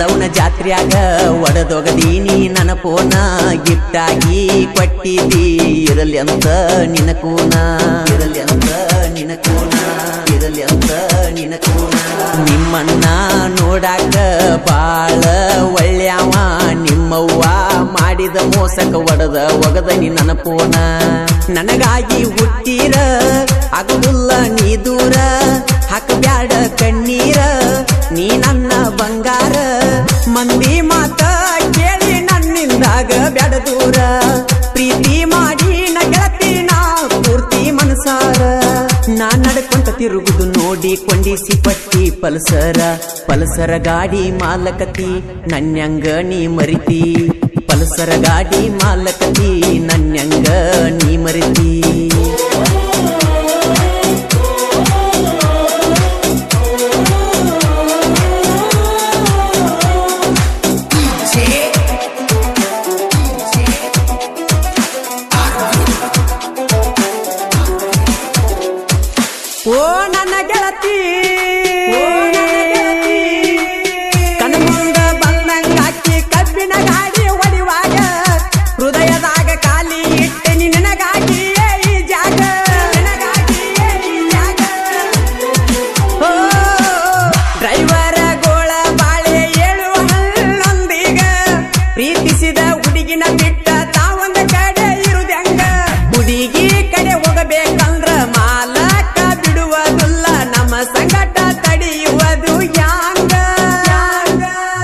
ಮಾಳವನ ಜಾತ್ರ್ಯಾಗ ಒಡದೊಗದೀನಿ ನನ್ನ ಪೋನ ಗಿಫ್ಟ್ ಆಗಿ ಕೊಟ್ಟಿದ್ದಿ ಇರಲಿ ಅಂತ ನಿನ್ನ ಕೂನ ಇರಲಿ ಅಂತ ನಿನ್ನ ಕೂನ ಇರಲಿ ಅಂತ ನಿನ್ನ ಕೂನ ನಿಮ್ಮನ್ನ ನೋಡಾಕ ಬಾಳ ಒಳ್ಳೆಯವ ನಿಮ್ಮವ್ವ ಮಾಡಿದ ಮೋಸಕ ಒಡದ ಒಗದ ನೀ ನನ್ನ ಪೋನ ನನಗಾಗಿ ಹುಟ್ಟಿರ ಆಗುದಿಲ್ಲ ನೀ ದೂರ ಹಾಕಬ್ಯಾಡ ಕಣ್ಣೀರ ನೀ ನನ್ನ ಬಂಗಾರ ಮಂದಿ ಮಾತ ಕೇಳಿ ನನ್ನಿಂದಾಗ ಬ್ಯಾಡ ದೂರ ಪ್ರೀತಿ ಮಾಡಿ ನ ಗೆಳತಿ ನಾ ಪೂರ್ತಿ ಮನಸಾರ ನಾ ನಡ್ಕೊಂತ ತಿರುಗುದು ನೋಡಿ ಕೊಂಡಿಸಿ ಪಟ್ಟಿ ಪಲ್ಸರ ಗಾಡಿ ಮಾಲಕತಿ ನನ್ಯಂಗ ನೀ ಮರಿತಿ ಪಲ್ಸರ ಗಾಡಿ ಮಾಲಕತಿ ನನ್ಯಂಗ ನೀ ಮರಿತಿ ಓ ನನ್ನ ಗೆಳತಿ ಕಣ್ಮುಂದ ಬಂದಂಗಾಕಿ ಕಬ್ಬಿನ ಗಾಡಿ ಹೊಡಿವಾಗ ಹೃದಯದಾಗ ಖಾಲಿ ಇಟ್ಟೆ ನಿನಗಾಗಿ ಈ ಜಾಗ ಓ ಡ್ರೈವರ ಗೋಳ ಬಾಳೆ ಏಳುವ ಹಲ್ಲೊಂದೀಗ ಪ್ರೀತಿಸಿದ ಹುಡುಗಿನ ಬಿಟ್ಟ ತಾವೊಂದ ಕಡೆ ಇರುದಂಗ ಹುಡುಗಿ ಕಡೆ ಹೋಗಬೇಕಂದ್ರ ಮಾಲಕ ಬಿಡುವುದಿಲ್ಲ ನಮ್ಮ ಸಂಗಟ ತಡೆಯುವುದು ಯಾಂಗ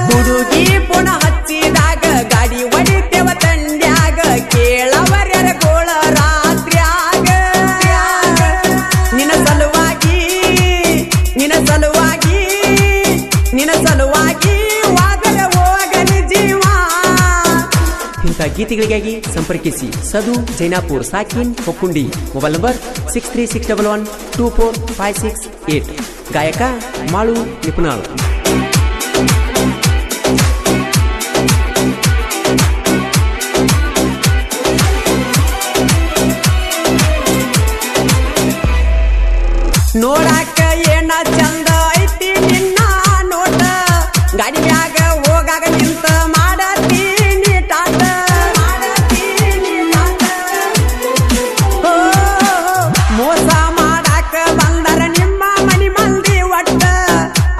ಹುಡುಗಿ ಪುನಃ ಹಚ್ಚಿದಾಗ ಗಾಡಿ ಹೊಡಿತೇವ ತಂಡ್ಯಾಗ ಕೇಳವರ್ಯರ ಗೋಳ ರಾತ್ರ್ಯಾಗ ನಿನ್ನ ಸಲುವಾಗಿ ವಾದರ ಹೋಗಲಿ ಜೀವ ಇಂಥ ಗೀತೆಗಳಿಗಾಗಿ ಸಂಪರ್ಕಿಸಿ ಸದು ಜೈನಾಪುರ್ ಸಾಕಿನ್ ಹೊಕ್ಕುಂಡಿ ಮೊಬೈಲ್ ನಂಬರ್ 6361124568 ಗಾಯಕ ಮಾಳು ನಿಪುಣಾಳ್ ನೋಡಾಕ ಏನ ಚಂದ ಐತಿ ನಿನ್ನ ನೋಟ ಗಾಡಿ ಮ್ಯಾಗ ಹೋಗಾಗ ನಿಂತ ಮಾಡತೀನಿ ಟಾಟ ಮೋಸ ಮಾಡಾಕ ಬಂದರ ನಿಮ್ಮ ಮನಿ ಮಂದಿ ಒಟ್ಟ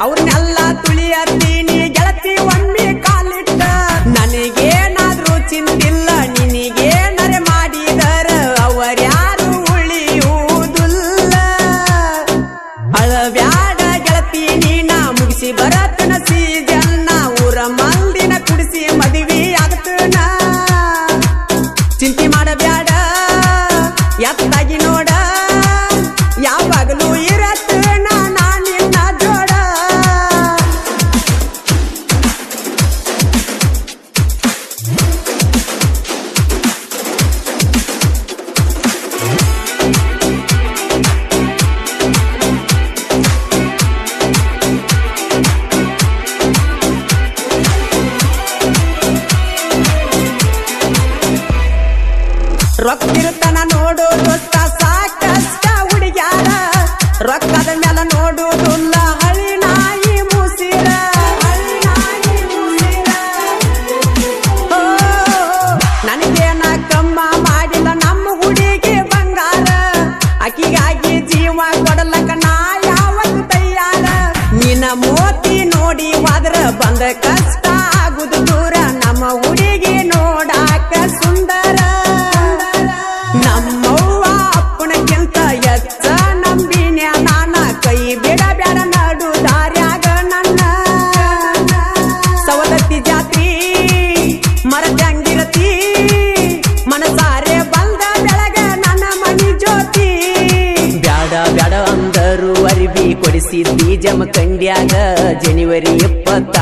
ಅವ್ರನ್ನೆಲ್ಲ ತುಳಿಯತ್ತೀನಿ ಗೆಳತಿ ಒಮ್ಮೆ ಕಾಲಿಟ್ಟ ನನಗೇನಾದ್ರೂ ಚಿಂತಿಲ್ಲ ನಿನಗೇನರೆ ಮಾಡಿದರ ಅವರ್ಯಾರು ಉಳಿಯುವುದಿಲ್ಲ ಅಳಬ್ಯಾಡ ಗೆಳತಿ ನೀನ ಮುಗಿಸಿ ಬರತನ ಸೀಜನ್ನ ಊರ ಮಂದಿನ ಕುಡಿಸಿ ಮದುವೆ ಆಗತನ ಚಿಂತೆ ಮಾಡಬ್ಯಾಡ ಎತ್ತಾಗಿ ನೋಡ ಯಾವಾಗಲೂ ಇರತನ ನಾ ನಿನ್ನ ಜೋಡ ರೊಕ್ಕಿರುತ್ತನ ನೋಡು ದೋಸ್ತ ಸಾಕಷ್ಟ ಹುಡುಗ್ಯಾರ ರೊಕ್ಕದ ಮೇಲೆ ನೋಡುವುದಿಲ್ಲ ಹಳಿ ನಾಯಿ ಮುಸಿರ ನನಗೇನ ಕಮ್ಮ ಮಾಡಿಲ್ಲ ನಮ್ಮ ಹುಡುಗಿ ಬಂಗಾರ ಅಕ್ಕಿಗಾಗಿ ಜೀವ ಕೊಡಲಕ್ಕ ನಾ ಯಾವತ್ತು ತಯ್ಯಾರ ನಿನ್ನ ಮೋತಿ ನೋಡಿ ಹೋದ್ರ ಬಂದ ಕಷ್ಟ ಆಗುದು ದೂರ ನಮ್ಮ ಹುಡುಗಿ ನೋಡಾಕ ಸುಂದರ ನಮ್ಮವ್ವ ಅಪ್ಪನಕ್ಕಿಂತ ಹೆಚ್ಚ ನಂಬಿನ್ಯ ನಾನ ಕೈ ಬಿಡಬ್ಯಾಡ ನಡು ದಾರ್ಯಾಗ ನನ್ನ ಸವದತ್ತಿ ಜಾತ್ರಿ ಮರದಂಗಿರತಿ ಮನಸಾರೆ ಬಂದ ಬೆಳಗ ನನ್ನ ಮನಿ ಜ್ಯೋತಿ ಬ್ಯಾಡ ಬ್ಯಾಡ ಅಂದರು ಅರಿವಿ ಕೊಡಿಸಿದ್ದಿ ಜಮಖಂಡ್ಯಾಗ ಜನವರಿ 26ಕ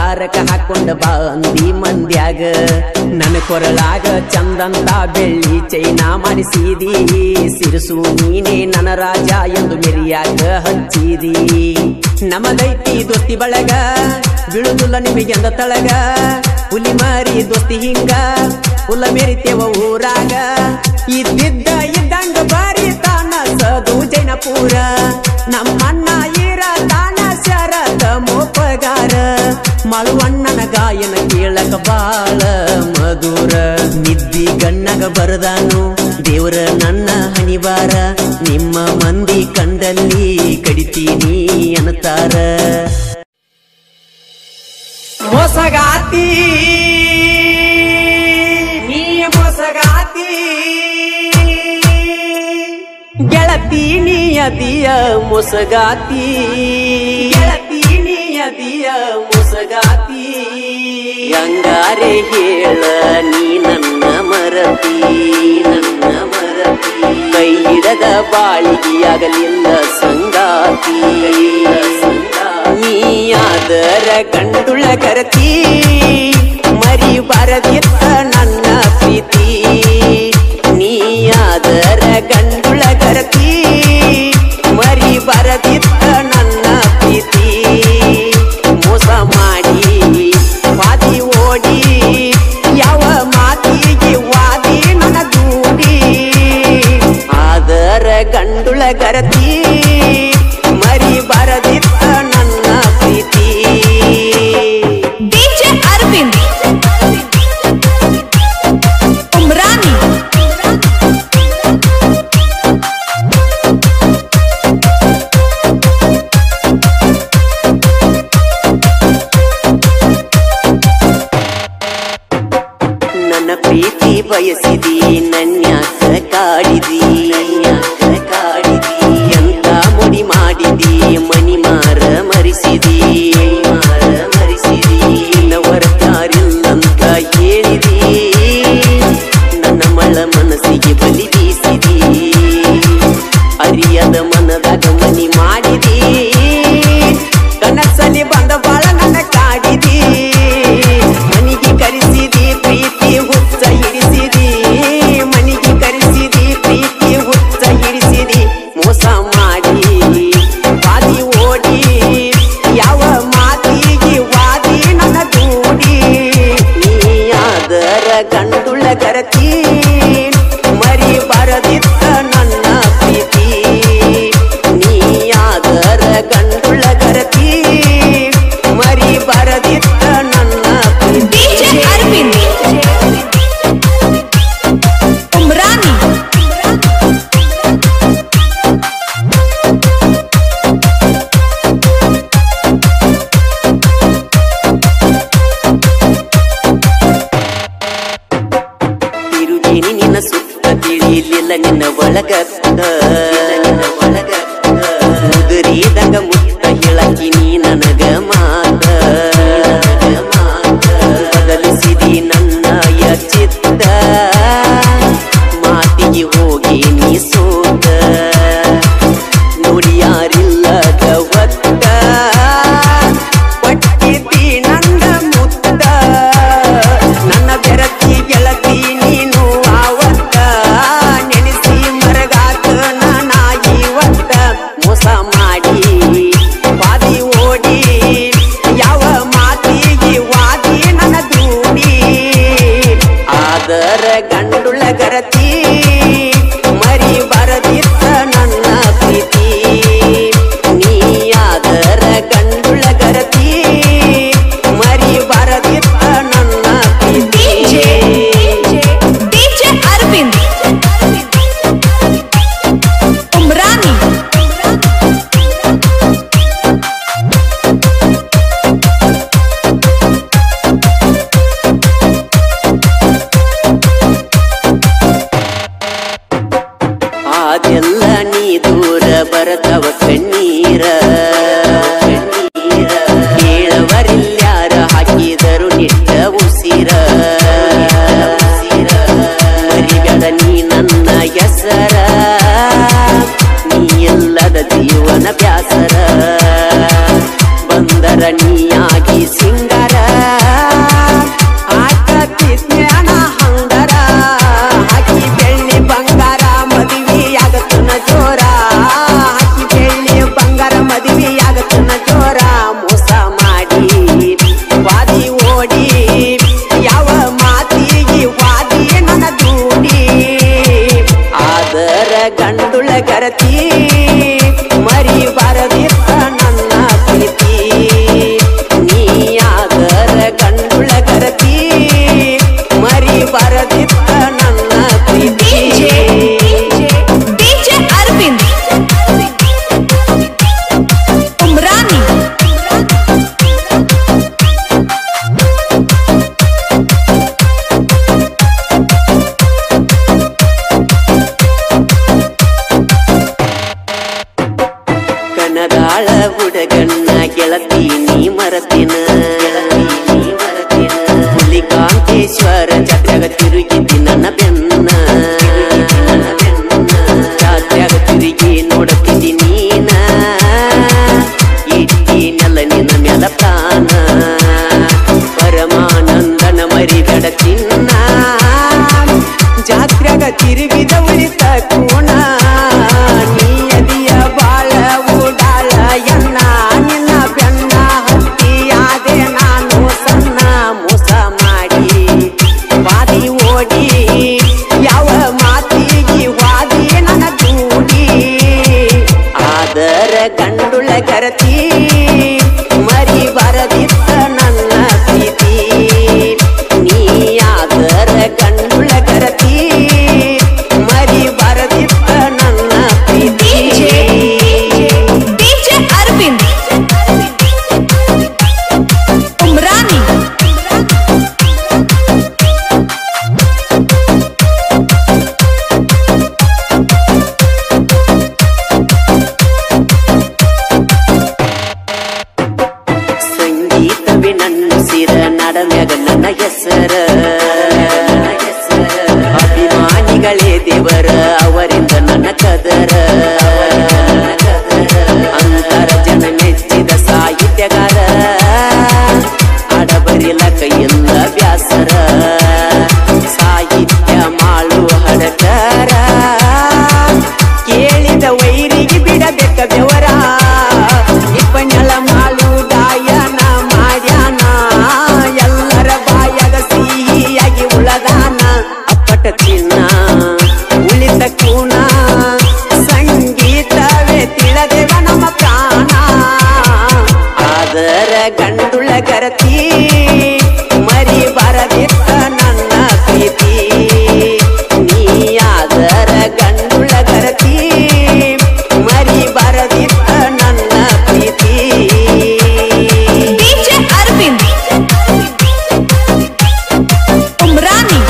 ಹಾಕೊಂಡ ಬಂದಿ ಮಂದ್ಯಾಗ ನನ್ನ ಕೊರಳಾಗ ಚಂದಂತ ಬೆಳ್ಳಿ ಚೈನಾ ಮಾಡಿಸಿದಿ ಸಿರಸು ನೀನೇ ನನ್ನ ರಾಜ ಎಂದು ಮೆರಿಯಾಗ ಹಚ್ಚಿದಿ ನಮದೈತಿ ದೋಸ್ತಿ ಬಳಗ ಬೀಳುದಿಲ್ಲ ನಿಮಗೆಂದ ತಳಗ ಹುಲಿ ಮಾರಿ ದೋಸ್ತಿ ಹಿಂಗ ಹುಲ್ಲ ಮೆರಿತೇವ ಊರಾಗ ಇದ್ದಿದ್ದ ಇದ್ದಂಗ ಬಾರಿ ತಾನ ಸದು ಜೈನಪುರ ನಮ್ಮಣ್ಣ ಇರ ತಾನ ಶರತ ಮೋಪಗಾರ ಮಳುವಣ್ಣನ ಗಾಯನ ಕೇಳಕ ಬಾಳ ಮಧುರ ನಿದ್ದಿ ಗಣ್ಣಗ ಬರದಾನು ದೇವರ ನನ್ನ ಹಣಿವಾರ ನಿಮ್ಮ ಮಂದಿ ಕಂಡಲ್ಲಿ ಕಡಿತೀನಿ ಅನ್ನತಾರ ಮೋಸಗಾತಿ ನೀ ಮೋಸಗಾತಿ ಗೆಳತಿ ನಿಯದಿಯ ಮೋಸಗಾತಿ ಗೆಳತಿ ನಿಯದಿಯ ಮೋಸಗಾತಿ ಹಂಗಾರೆ ಹೇಳ ನೀ ನನ್ನ ಮರತಿ ಕೈ ಹಿಡದ ಬಾಳಿಗೆಯಾಗಲಿಲ್ಲ ಸಂಗಾತಿ ನೀಯಾದರ ಗಂಡುಳ ಕರತಿ ಮರಿ ಬರದಿತ್ತ ನನ್ನ ಪ್ರೀತಿ ನೀಯಾದರ ಗಂಡುಳ ಕರತಿ ಮರಿ ಬರದಿತ್ತ ನನ್ನ ಪ್ರೀತಿ ಮೋಸ ಮಾಡಿ ವಾದಿ ಓಡಿ ಯಾವ ಮಾತಿಗೆ ವಾದಿ ನನ್ನ ದೂಡಿ ಆದರ ಗಂಡುಳ ಗರತಿ ಮರಿ ಬರದಿತ್ತ ನನ್ನ ಪ್ರೀತಿ ಡಿಜೆ ಅರವಿಂದ್ ಉಮ್ರಾನಿ ನನ್ನ ಪ್ರೀತಿ ಬಯಸಿದಿ ನನ್ಯಾಕ ಕಾಡಿದಿ ಎಂತ ಮುಡಿ ಮಾಡಿದಿ ಮನಿ ಮಾರ ಮರಿಸಿದಿ ನವರತಾರಿಲ್ಲಂತ ಹೇಳಿದಿ ನನ್ನ ಮಳ ಮನಸ್ಸಿಗೆ ಬಲಿ ಬೀಸಿದಿ ಅರಿಯದ ಮನದಾಗ ಮನಿ ಮಾಡಿದಿ ಕನಸಲ್ಲಿ ಬಂದ ಬಾಳ ನನ್ನ ಕಾಡಿದಿ ಮನಿಗೆ ಕರೆಸಿದಿ ಪ್ರೀತಿ ಹುಚ್ಚ ಹಿಡಿಸಿದಿ ಮನಿಗೆ ಕರೆಸಿದಿ ಪ್ರೀತಿ ಹುಚ್ಚ ಹಿಡಿಸಿದಿ ಮೋಸ ಮಾಡಿ ವಾದಿ ಓಡಿ ಯಾವ ಮಾತಿಗೆ ವಾದಿ ನನ್ನ ದೂಡಿ ನೀಯಾದರ ಗಂಡುಳ ಗರತಿ ಮರಿ ಬರದಿತ್ತ ನನ್ನ ಪ್ರೀತಿ ನೀಯಾದರ ಗಂಡುಳ ಗರತಿ ಮರಿ ಬರದಿತ್ತ ನನ್ನ ಪ್ರೀತಿ ಡಿಜೆ ಅರವಿಂದ್ ಉಮ್ರಾನಿ ತಿರುಗಿನಿ ನಿನ್ನ ಸುತ್ತ ತಿಳಿಲಿಲ್ಲ ನಿನ್ನ ಒಳಗತ್ತ ಮುದುರಿದಂಗ ಮುತ್ತ ಹೇಳಕಿ ನೀ ನನಗ ಮಾತ ಬದಲಿಸಿದಿ ನನ್ನ ಚಿತ್ತ ಮಾತಿಗೆ ಹೋಗಿ ನೀ ಸೋತ ನೋಡಿ ಯಾರಿಲ್ಲದ ಹೊತ್ತ ಪಟ್ಟಿದ್ದಿ ನನ್ನ ಮುತ್ತ ನನ್ನ ಬೆರತಿ ಗೆಳತಿ ನೀನು ಆವತ್ತ ನೆನೆಸಿ ಮರಗಾತ ನಾನಾಗಿವತ್ತ ಮೋಸ ಮಾಡಿ ವಾದಿ ಓಡಿ ಯಾವ ಮಾತಿಗೆ ವಾದಿ ನನ್ನ ದೂಡಿ ಆದರ ಗಂಡುಳ ಗರತಿ ಮರಿ ಬರದಿತ್ತ ನನ್ನ ಪ್ರೀತಿ ನೀಯಾದರ ಗಂಡುಳ ಗರತಿ ಮರಿ ಬರದಿತ್ತ ನನ್ನ ಪ್ರೀತಿ ಡಿಜೆ ಅರವಿಂದ್ ಉಮ್ರಾನಿ ಅದೆಲ್ಲ ನೀ ದೂರ ಬರತವ ಕಣ್ಣೀರ ಕೇಳವರಿಲ್ಯಾರ ಹಾಕಿದರು ನಿಟ್ಟ ಉಸಿರ ಮರಿಬೇಡ ನೀ ನನ್ನ ಹೆಸರ ನೀ ಎಲ್ಲದ ಜೀವನ ಬ್ಯಾಸರ ಬಂದರ ನೀಯಾಗಿ ಸಿಂಗರ ಆಕತಿ ಜ್ಞಾನ ಹಂಗರ ಹಾಕಿ ಬೆಳ್ಳಿ ಬಂಗಾರ ಮದುವೆಯಾಗತನ ಜೋರ ಹಾಕಿ ಬೆಳ್ಳಿ ಬಂಗಾರ ಮದುವೆಯಾಗತನ ಜೋರ ಮೋಸ ಮಾಡಿ ವಾದಿ ಓಡಿ ಯಾವ ಮಾತಿಗೆ ವಾದಿ ನನ್ನ ದೂಡಿ ಆದರ ಗಂಡುಳ ಗರತಿ ಮರಿ ಬರದಿತ್ತ ನನ್ನ ಪ್ರೀತಿ ನೀಯಾದರ ಗಂಡುಳ ಮರತಿನ ಹುಲಿಕಾಂತೇಶ್ವರ ಜಾತ್ರೆಗ ತಿರುಗಿದ್ದಿ ನನ್ನ ಬೆನ್ನ ಜಾತ್ರೆಗ ತಿರುಗಿ ನೋಡತಿದ್ದಿ ನೀನ ಇಟ್ಟಿನೆಲ್ಲ ನಿನ್ನ ಮ್ಯಾಲ ಪ್ರಾಣ ಪರಮಾನಂದನ ಮರಿಬೇಡ ಚಿನ್ನ ಜಾತ್ರೆಗ ತಿರುಗಿದ ಉಳಿತ ಕೋಣ ನೀ ಅದಿಯ ಬಾಳ ಓಡಾಳ ಎನ್ನ ನಿನ್ನ ಬೆನ್ನ ಹತ್ತಿಯಾದೆ ನಾನು ಸಣ್ಣ ಮೋಸ ಮಾಡಿ ವಾದಿ ಓಡಿ ಯಾವ ಮಾತಿಗೆ ವಾದಿ ನನ್ನ ದೂಡಿ ಆದರ ಗಂಡುಳ ಗರತಿ ಮರಿ ಬರದಿತ್ತ ನನ್ನ ಪ್ರೀತಿ ನೀ ಆದರ ಗಂಡುಳ ಗರತಿ ಮರಿ ಬರದಿತ್ತ ನನ್ನ ಪ್ರೀತಿ DJ Arvind Umrani ಸಂಗೀತವೇ ನನ್ನ ಸಿರ ನಡಮ್ಯಾಗ ನನ್ನ ಹೆಸರ ಅಭಿಮಾನಿಗಳೇ ದೇವರ ಅವರಿಂದ ನನ್ನ ಕದರ ಅಂತರ ಜನ ಮೆಚ್ಚಿದ ಸಾಹಿತ್ಯಗಾರ ಆಡಬರಿಲ ಕೈಯಲ್ಲ ವ್ಯಾಸರ ಸಾಹಿತ್ಯ ಮಾಳು ಹಡಕರ ಕೇಳಿದ ವೈರಿಗೆ ಬಿಡಬೇಕ ಬೆವರ ಇಪ್ಪನೆಲ ಮಾಳು ಗಾಯನ ಮಾಡ್ಯಾನ ಎಲ್ಲರ ಬಾಯಾಗ ಸಿಹಿಯಾಗಿ ಉಳದಾನ ಅಪ್ಪಟ ಚಿನ್ನ ಉಳಿತ ಕೂನ ಸಂಗೀತವೇ ತಿಳದೇವ ನಮ್ಮ ಪ್ರಾಣ ಆದರ ಗಂಡುಳ ಗರತಿ ಮರಿ ಬರದಿತ್ತ ನನ್ನ ಪ್ರೀತಿ ನೀ ಆದರ ಗಂಡುಳ ಗರತಿ ಮರಿ ಬರದಿತ್ತ ನನ್ನ ಪ್ರೀತಿ DJ Arvind Umrani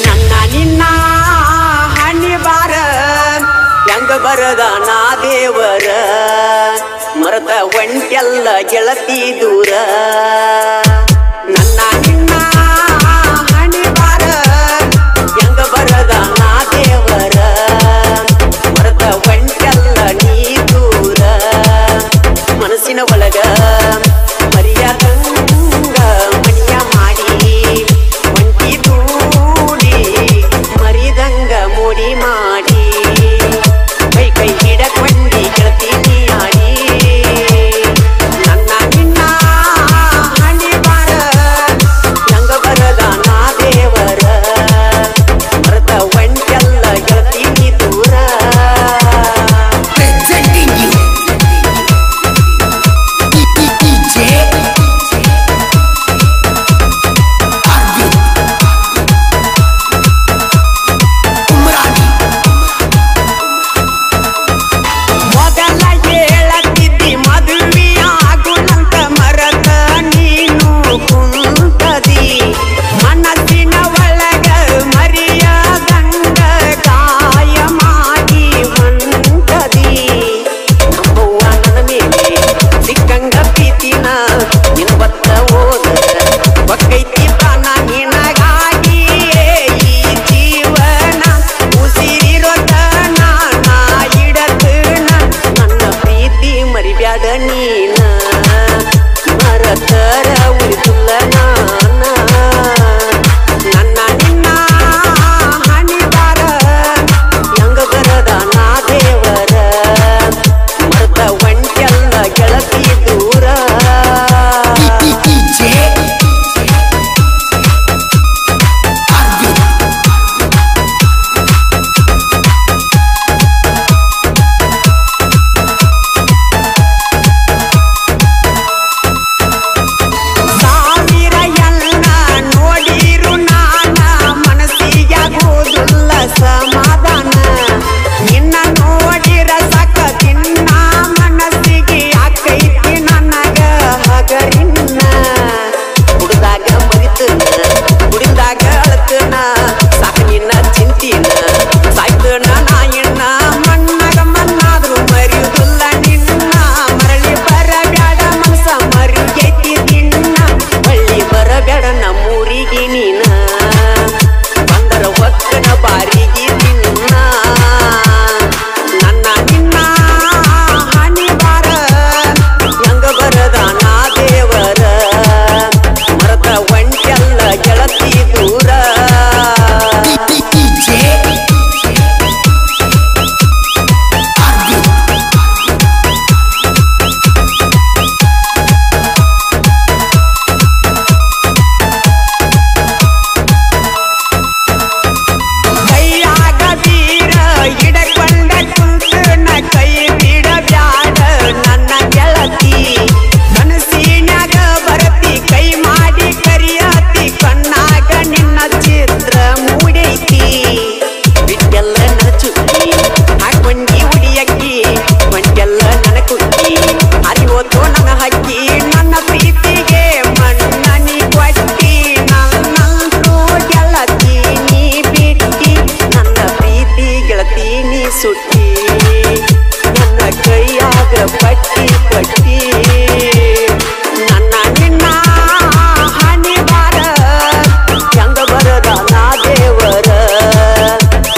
ನನ್ನ ನಿನ್ನ ಹಣ್ಣಿ ಬಾರ ಹೆಂಗ ಬರದ ನಾ ದೇವರ ಮರತ ಒಂಟೆಲ್ಲ ಗೆಳತಿ ದೂರ ನನ್ನ ನಿನ್ನ ಹಣ್ಣಿ ಬಾರ ಹೆಂಗ ಬರದ ನಾ ದೇವರ ಮರತ ಒಂಟೆಲ್ಲ ನೀ ದೂರ ಮನಸ್ಸಿನ ಒಳಗ ಮರಿಯಾದಂಗ ಮನಿಯ ಮಾಡಿ ಒಂಟಿ ದೂಡಿ ಮರಿದಂಗ ಮುಡಿ ಮಾಡಿ ಕೈ ಕೈ ಹಿಡಕೊಂಡಿ ಗೆಳತಿ ನೀ ಆಡಿ ನನ್ನ ನಿನ್ನ ಹಣಿ ಸುಟ್ಟಿ ನನ್ನ ಕೈಯಾಗ ಪಟ್ಟಿ ಪಟ್ಟಿ ನನ್ನ ನಿನ್ನ ಹಾನಿ ಬಾರ ಚಂದ ಬರದ ನಾ ದೇವರ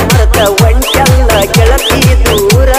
ಮರತ ಒಂಟೆಲ್ಲ ಗೆಳತಿ ದೂರ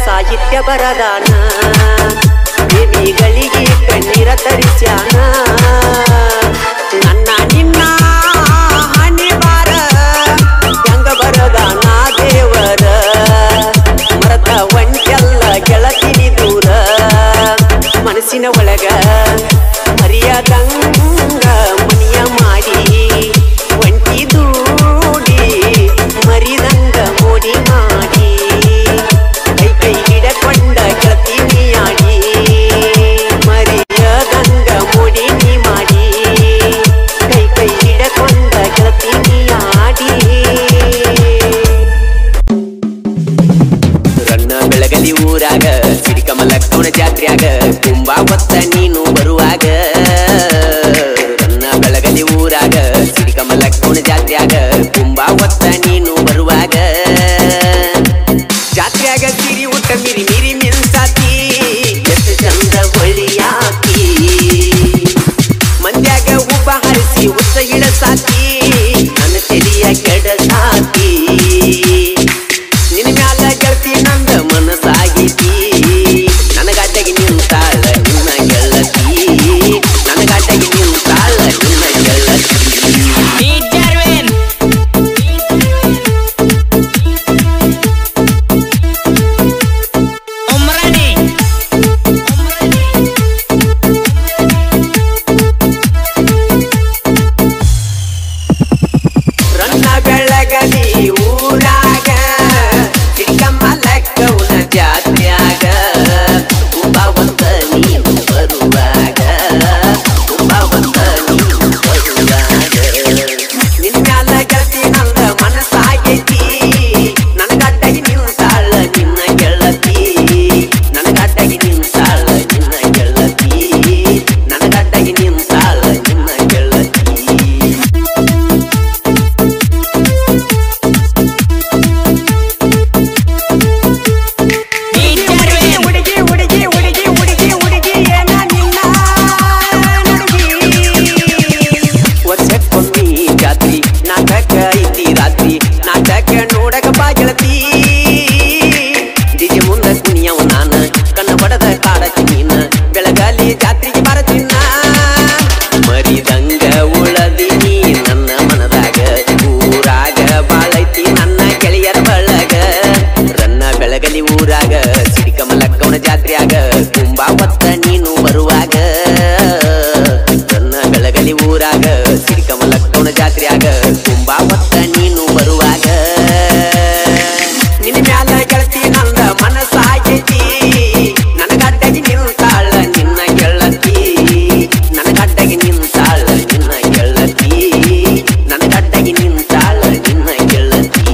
ಸಾಹಿತ್ಯ ಬರದಾನ ದೇವಿಗಳಿಗೆ ಕಣ್ಣೀರ ತರಿಸ್ಯಾನ ನನ್ನ ನಿನ್ನ ಹಣಿ ಬಾರ ಹೆಂಗ ಬರದಾನ ದೇವರ ಮರತ ಒಂಟೆಲ್ಲ ಗೆಳತಿನಿ ದೂರ ಮನಸ್ಸಿನ ಒಳಗ ಮರಿಯದಂಗ ಮನಿಯ ಮಾಡಿ ಒಂಟಿ ದೂಡಿ ಮರಿದಂಗ ಮೋಡಿ ಮಾಡಿ ಕೈ ಹಿಡಕೊಂಡ ಗೆಳತಿನಿ ಆಡಿ ಮರಿಯದಂಗ ಮೋಡಿ ನೀ ಮಾಡಿ ಕೈ ಹಿಡಕೊಂಡ ಗೆಳತಿನಿ ಆಡಿ ರನ್ನ ಬೆಳಗಲಿ ಊರಾಗ ಸಿಡಿಕಮಲಕ್ಕವನ ಜಾತ್ರ್ಯಾಗ ತುಂಬಾ ಹೊತ್ತ ನೀನು ಬರುವಾಗ ರನ್ನ ಬೆಳಗಲಿ ಊರಾಗ ಸಿಡಿಕಮಲಕ್ಕವನ ಜಾತ್ರ್ಯಾಗ ತುಂಬಾ ಹೊತ್ತ ನೀನು ಬರುವಾಗ ಜಾತ್ರ್ಯಾಗ ಸಿರಿ ಊಟ ಮಿರಿ ಮಿರಿ ಮಿನ್ಸಾತಿ ಎಷ್ಟು ಚಂದ ಹೊಳಿಯಾಕಿ ಮಂದ್ಯಾಗ ಉಬ್ಬ ಹರಿಸಿ ಉತ್ತ ಇಡಸಾತಿ ನನ್ನ ತೆಲಿಯ ಕೆಡಸಾತಿ ನಿನ್ನ ಮ್ಯಾಲ ಗೆಳತಿ ನಂದ ಮನಸಾಗೈತಿ ನನಗಾಟಗಿ ನಿಂತಾಳ ನಿನ್ನ ಗೆಳತಿ ನನಗಾಟಗಿ ನಿಂತಾಳ ನಿನ್ನ ಗೆಳತಿ ರನ್ನ ಬೆಳಗಲಿ ಊರಾಗ ಸಿಡಿಕಮಲಕ್ಕವನ ಜಾತ್ರ್ಯಾಗ ತುಂಬಾ ಹೊತ್ತ ನೀನು ಬರುವಾಗ ತುಂಬಾ ಹೊತ್ತ ನೀನು ಬರುವಾಗ ನಿನ್ನ ಮ್ಯಾಲ ಗೆಳತಿ ನಂದ ಮನಸಾಗೈತಿ ನನಗಾಟಗಿ ನಿಂತಾಳ ನಿನ್ನ ಗೆಳತಿ ನನಗಾಟಗಿ ನಿಂತಾಳ ನಿನ್ನ ಗೆಳತಿ ನನಗಾಟಗಿ ನಿಂತಾಳ ನಿನ್ನ ಗೆಳತಿ ವರ್ಷಕ್ಕೊಮ್ಮೆ ಜಾತ್ರಿ ನಾಟಕ ಐತಿ ರಾತ್ರಿ ನಾಟಕ ನೋಡಕ ಬಾ ಗೆಳತಿ ಡಿಜೆ ಮುಂದ ಕುಣಿಯವ ನಾನ ಕಣ್ಣ ಬಡದ ಕಾಡತಿ ನೀನ ಬೆಳಗಾಲಿ ಜಾತ್ರೆಗೆ ಬಾರತಿನ್ನ ಮರಿದಂಗ ಉಳದಿನಿ ನನ್ನ ಮನದಾಗ ಊರಾಗ ಬಾಳೈತಿ ನನ್ನ ಗೆಳೆಯರ ಬಳಗ ರನ್ನ ಬೆಳಗಲಿ ಊರಾಗ ಸಿಡಿಕಮಲಕ್ಕವನ ಜಾತ್ರ್ಯಾಗ ತುಂಬಾ ಹೊತ್ತ ನೀನು ಬರುವಾಗ ರನ್ನ ಬೆಳಗಲಿ ಊರಾಗ ಸಿಡಿಕಮಲಕ್ಕವನ ಜಾತ್ರ್ಯಾಗ ತುಂಬಾ ಹೊತ್ತ ನೀನು ಬರುವಾಗ ನಿನ್ನ ಮ್ಯಾಲ ಗೆಳತಿ ನಂದ ಮನಸಾಗೈತಿ ನನಗಾಟಗಿ ನಿಂತಾಳ ನಿನ್ನ ಗೆಳತಿ ನನಗಾಟಗಿ ನಿಂತಾಳ ನಿನ್ನ ಗೆಳತಿ ನನಗಾಟಗಿ ನಿಂತಾಳ ನಿನ್ನ ಗೆಳತಿ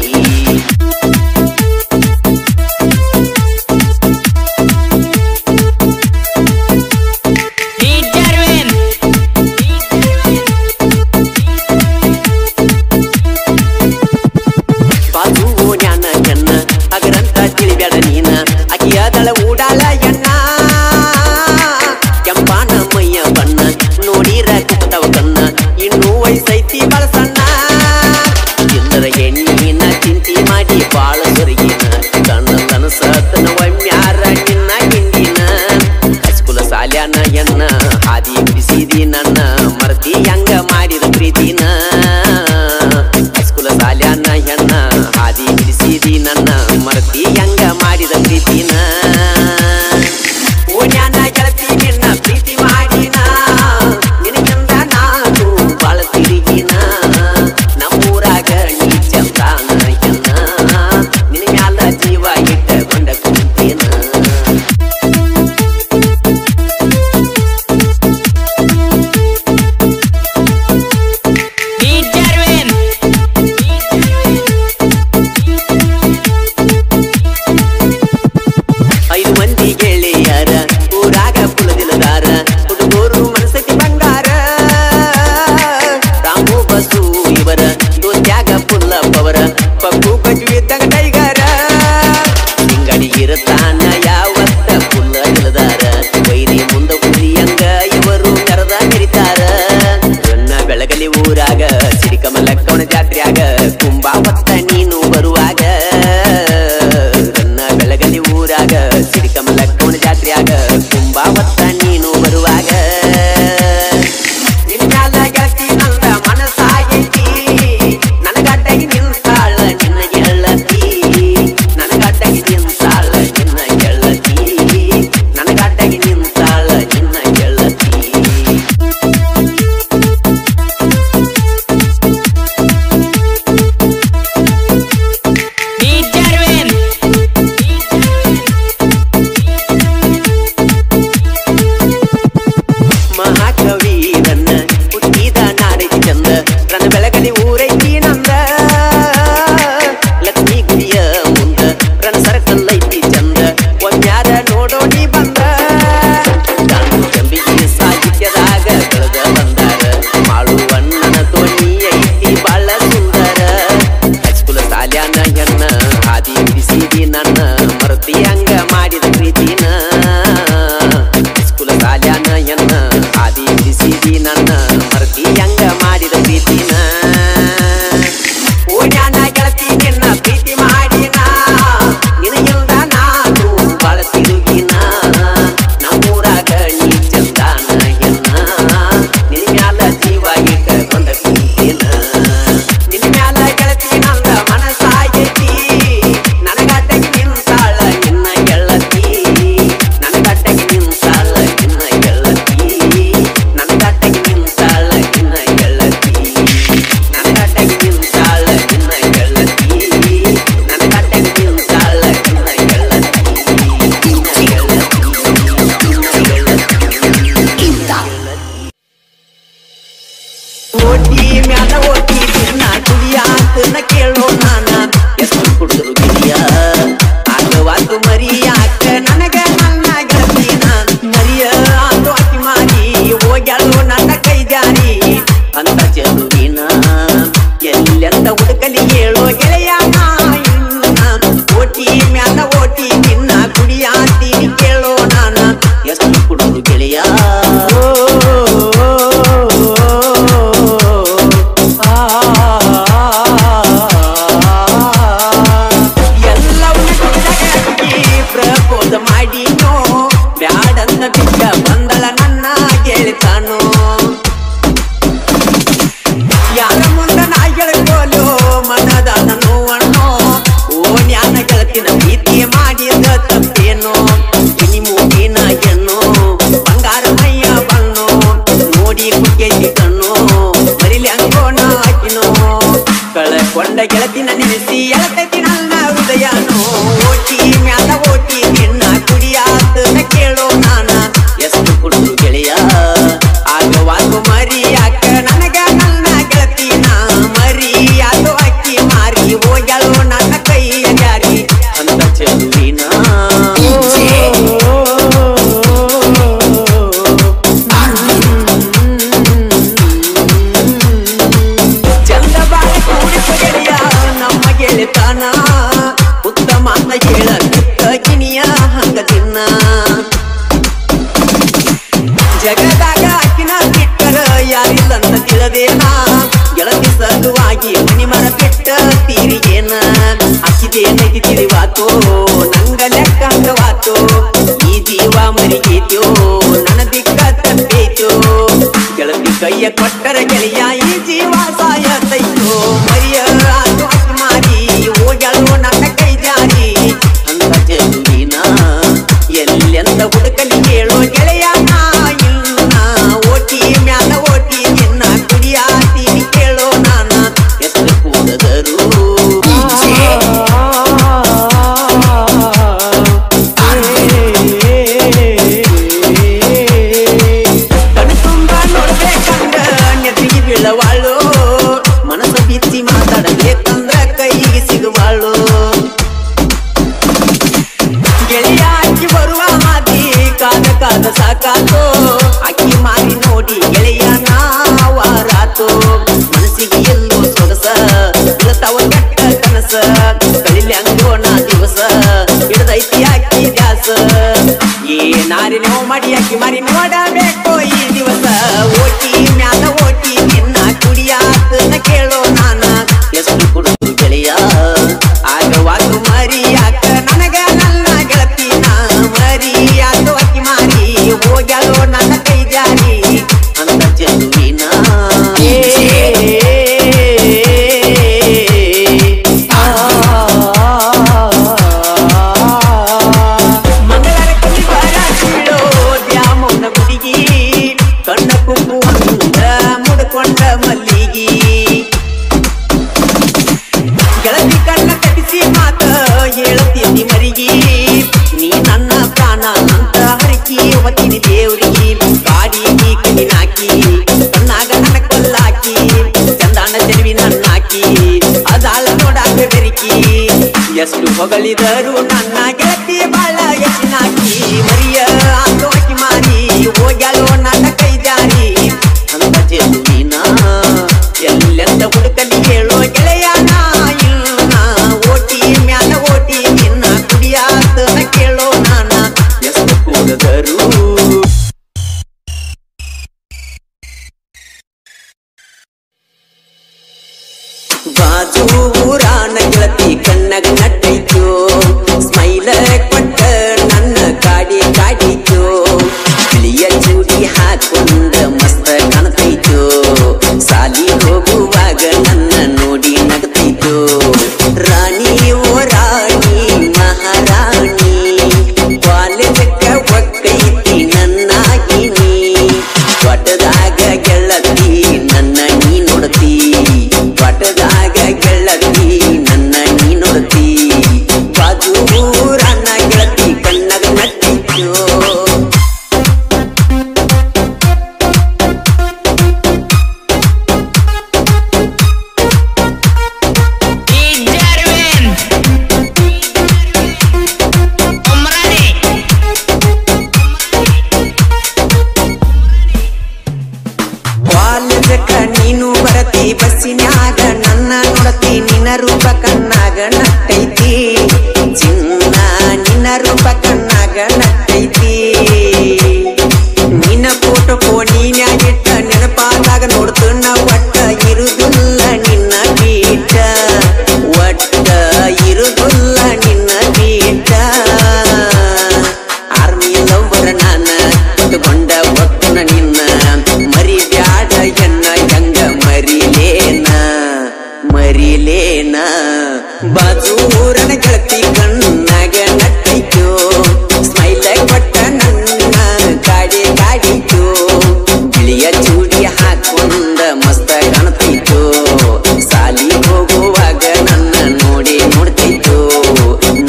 ಮ್ಯಾಲ ಓಟಿ ದಿನ ಕುಡಿಯಾತನ ಕೇಳೋ ನಾನ ಎಷ್ಟು ಕುಡಿದ್ರು ಗಿರಿಯ ಆಗವಾತು ಮರಿಯಾಕ ನನಗ ನನ್ನ ಗೆಳತಿನ ಮರಿಯ ಆತು ಅಕ್ಕಿ ಮಾರಿ ಹೋಗ್ಯಾಳು ನನ್ನ ಕೈ ಜಾರಿ ಅಂತ ಚೆಲುವಿನ ಎಲ್ಲೆಂದ ಹುಡುಕಲಿ ಹೇಳೋ ಗೆಳೆಯ ಓಟಿ ಮ್ಯಾಲ ಓಟಿ ನಿನ್ನ ಕುಡಿಯಾತೀನಿ ಕೇಳೋ ನಾನ ಎಷ್ಟು ಕುಡಿದ್ರು ಗೆಳೆಯ ಪ್ರಪೋಸ್ ಮಾಡಿನೋ ಬ್ಯಾಡಂತ ಬಿಟ್ಟ ಬಂದಳ ನನ್ನ ಗೆಳತಾನೋ ಯಾರ ಮುಂದ ನಾ ಹೇಳ್ಕೋಲೋ ಮನದಾದ ನೋವಣ್ಣೋ ಓ ಜ್ಞಾನ ಗೆಳತಿನ ಪ್ರೀತಿ ಮಾಡಿದ ತಪ್ಪೇನೋ ಇನಿ ಮೂಗಿನ ಹೆಣ್ಣು ಬಂಗಾರ ಮೈಯ ಬಣ್ಣು ನೋಡಿ ಕುಕ್ಕೇಸಿ ಕಣ್ಣು ಮರಿಲಿ ಅಂಗೋಣ ಹಾಕಿನೋ ಕಳಕೊಂಡ ಗೆಳತಿನ ನೆನೆಸಿ ಎಳತೈತಿ ನನ್ನ ಹೃದಯನೋ ಓಟಿ ಮ್ಯಾಲ ಓಟಿ ನಿನ್ನ ಕುಡಿಯಾತನ ಕೇಳೋ ನಾನ ಎಷ್ಟು ಕುಡಿದ್ರು ಗೆಳೆಯ ಆಗವಾಗು ಮರಿಯಾಕ ನನಗ ನನ್ನ ಗೆಳತಿನ ಮರಿಯಾದು ಅಕ್ಕಿ ಮಾರಿ ಹೋಗ್ಯಾಳು ನನ್ನ ಕೈಯ ಜಾರಿ ಅಂತ ಚೆಲುವಿನ ಚಂದ ಬಾಳ ಕೂಡಿಸ ಗೆಳೆಯ ನಮ್ಮ ಗೆಳೆತನ ಉತ್ತಮ ಅಂತ ಹೇಳ ಕಿಣಿಯ ಹಂಗ ತಿನ್ನ ಜಗದಾಗ ಅಕ್ಕಿನ ಬಿಟ್ಟರ ಯಾರಿಲ್ಲಂತ ತಿಳಿದೇನ ಗೆಳತಿ ಸಲುವಾಗಿ ಮನಿ ಮರ ಬಿಟ್ಟ ತೀರಿಗೇನ ಅಕ್ಕಿದೇನೈತಿ ತಿಳಿವಾತೋ ನಂಗ ಲೆಕ್ಕ ಹಂಗವಾತೋ ಈ ಜೀವ ಮರಿಗೇತ್ಯೋ ನನ್ನ ದಿಕ್ಕ ತಪ್ಪೇತೋ ಗೆಳತಿ ಕೈಯ ಕೊಟ್ಟರ ಗೆಳೆಯ ಈ ಜೀವ ಸಾಯತೈತೋ ಮರಿಯ ಆತು ಅಕ್ಕಿ ಮಾರಿ ಹೋಗ್ಯಾಳು ನನ್ನ ಕೈ ಜಾರಿ ಅಂತ ಚೆಲುವಿನ ಎಲ್ಲೆಂದ ಹುಡುಕಲಿ ಹೇಳೋ ಗೆಳೆಯ ಓಟಿ ಮ್ಯಾಲ ಓಟಿ ನಿನ್ನ ಕುಡಿಯಾತೀನಿ ಕೇಳೋ ನಾನ ಎಷ್ಟು ಕೂಡದರು ಕಣ್ಣು ತುಂಬ ನೋಡ್ಬೇಕಂದ್ರ ನೆತ್ತಿಗೆ ಬೀಳವಾಳು ಮನಸ್ಸ ಬಿಚ್ಚಿ ಮಾತಾಡಬೇಕಂದ್ರ ಕೈಗೆ ಸಿಗುವಾಳು ಗೆಳೆಯ ಅಕ್ಕಿ ಬರುವ ಹಾದಿ ಕಾದ ಕಾದ ಸಾಕಾತೋ ಅಕ್ಕಿ ಮಾರಿ ನೋಡಿ ಗೆಳೆಯ ನಾವಾರಾತೋ ಮನಸ್ಸಿಗೆ ಎಲ್ಲೋ ಸೊಗಸ ಬೀಳತಾವ ಕೆಟ್ಟ ಕನಸ ಕಳಿಲಿ ಅಂಗೋಣ ದಿವಸ ಬಿಡದೈತಿ ಅಕ್ಕಿ ದ್ಯಾಸ ಏನಾರಿ ನೋವು ಮಾಡಿ ಅಕ್ಕಿ ಮಾರಿ ನೋಡಬೇಕು ಈ ದಿವಸ ಓಟಿ ಮ್ಯಾಲ ಓಟಿ ನಿನ್ನ ಕುಡಿಯಾತನ ಕೇಳೋ ನಾನ ಎಷ್ಟು ಕುಡಿದ್ರು ಗೆಳೆಯ ಆಗವಾಗು ಮರಿಯಾಕ ನನಗ ನನ್ನ ಗೆಳತಿನ ಮರಿಯಾತು ಅಕ್ಕಿ ಮಾರಿ ಹೋಗ್ಯಾಳೋ ನನ್ನ ಕೈ ಜಾರಿ ಅಂತ ಚೆಲುವಿನ ಮಂಗಳರ ಕಲಿ ಬರ ಬೀಳೋ ದ್ಯಾಮೋನ ಗುಡಿಗಿ ಕಣ್ಣ ಕುಂಕುವಂದ ಮುಡ್ಕೊಂಡ ಮಲ್ಲಿಗಿ ಗೆಳತಿ ಕಣ್ಣ ಕಟ್ಟಿಸಿ ಮಾತ ಹೇಳತೀನಿ ಮರಿಗಿ ನೀ ನನ್ನ ಪ್ರಾಣ ಅಂತ ಹರಕಿ ಹೊತ್ತಿನಿ ದೇವ್ರಿಗೆ ಗಾಡಿಗಿ ಕಣ್ಣಿನಾಕಿ ಕಣ್ಣಾಗ ನನ್ನ ಕೊಲ್ಲಾಕಿ ಚಂದಾನ ಚೆಲುವಿ ನನ್ನಾಕಿ ಅದಾಳ ನೋಡಾಕ ಬೆರಿಕಿ ಎಷ್ಟು ಹೊಗಳಿದರು ನನ್ನ ಗೆಳತಿ ಬಾಳ ಹೆಚ್ಚಿನಾಕಿ ಮರಿಯ ಆತು ಅಕ್ಕಿ ಮಾರಿ ಹೋಗ್ಯಾಳೋ ನನ್ನ ಕೈ ಜಾರಿ ಅಂತ ಚೆಲುವಿನ ಎಲ್ಲೆಂದ ಹುಡುಕಲಿ ಹೇಳೋ ಗೆಳೆಯ ಓಟಿ ಮ್ಯಾಲ ಓಟಿ ನಿನ್ನ ಕುಡಿಯಾತನ ಕೇಳೋ ನಾನ ಎಷ್ಟು ಕೂಡದರು ಬಾಜು ಊರಾನ ಗೆಳತಿ ಕಣ್ಣಗ ನಟ್ಟೈತೋ ಸ್ಮೈಲ ಕೊಟ್ಟ ನನ್ನ ಕಾಡಿ ಕಾಡಿತೋ ಬಿಳಿಯ ಚೂಡಿ ಹಾಕೊಂಡ ಮಸ್ತ ಕಾಣ್ತೈತೋ ಸಾಲಿ ಹೋಗುವಾಗ ನನ್ನ ನೋಡಿ ನಗತೈತೋ ರಾಣಿ ಓ ರಾಣಿ ಮಹಾರಾಣಿ ಕಾಲೇಜಕ್ಕ ಒಕ್ಕೈತಿ ನನ್ನಾಗಿನಿ ಒಟ್ಟದಾಗ ಗೆಳತಿ ನನ್ನ ನೀ ನೋಡತಿ ಒಟ್ಟದಾಗ ಗೆಳತಿ ಕಾಲೇಜಕ್ಕ ನೀನು ಬರತಿ ಬಸ್ಸಿನ್ಯಾಗ ನನ್ನ ನೋಡತಿ ನಿನ್ನ ರೂಪ ಕಣ್ಣಾಗ ನಟ್ಟೈತಿ ಚಿನ್ನ ನಿನ್ನ ರೂಪ ಕಣ್ಣಾಗ ನಟ್ಟೈತಿ ನಿನ್ನ ಫೋಟೋ ಫೋನಿನ್ಯಾಗಿಟ್ಟ ನೆನಪಾದಾಗ ನೋಡ್ತುನ್ನ ಒಟ್ಟ ಇರುದಿಲ್ಲ ನಿನ್ನ ಬೀಟ ಒಟ್ಟ ಇರುದಿಲ್ಲ ನಿನ್ನ ಬೀಟ ಆರ್ಮಿ ಲವ್ವರ ನಾನ ಕಟ್ಟುಕೊಂಡ ಒತ್ತನ ನಿನ್ನ ಮರಿ ಬ್ಯಾಡ ಎನ್ನ ಹೆಂಗ ಮರಿಲೇನ ಮರಿಲೇನ ಬಾಜೂರನ ಗೆಳತಿ ಕಣ್ಣಾಗ ನಟ್ಟೈತೋ ಸ್ಮೈಲ್ ಕೊಟ್ಟ ನನ್ನ ಕಾಡಿ ಕಾಡಿತು ಬಿಳಿಯ ಚೂಡಿ ಹಾಕೊಂಡ ಮಸ್ತ ಕಾಣ್ತೈತೋ ಸಾಲಿ ಹೋಗುವಾಗ ನನ್ನ ನೋಡಿ ನೋಡ್ತೈತೋ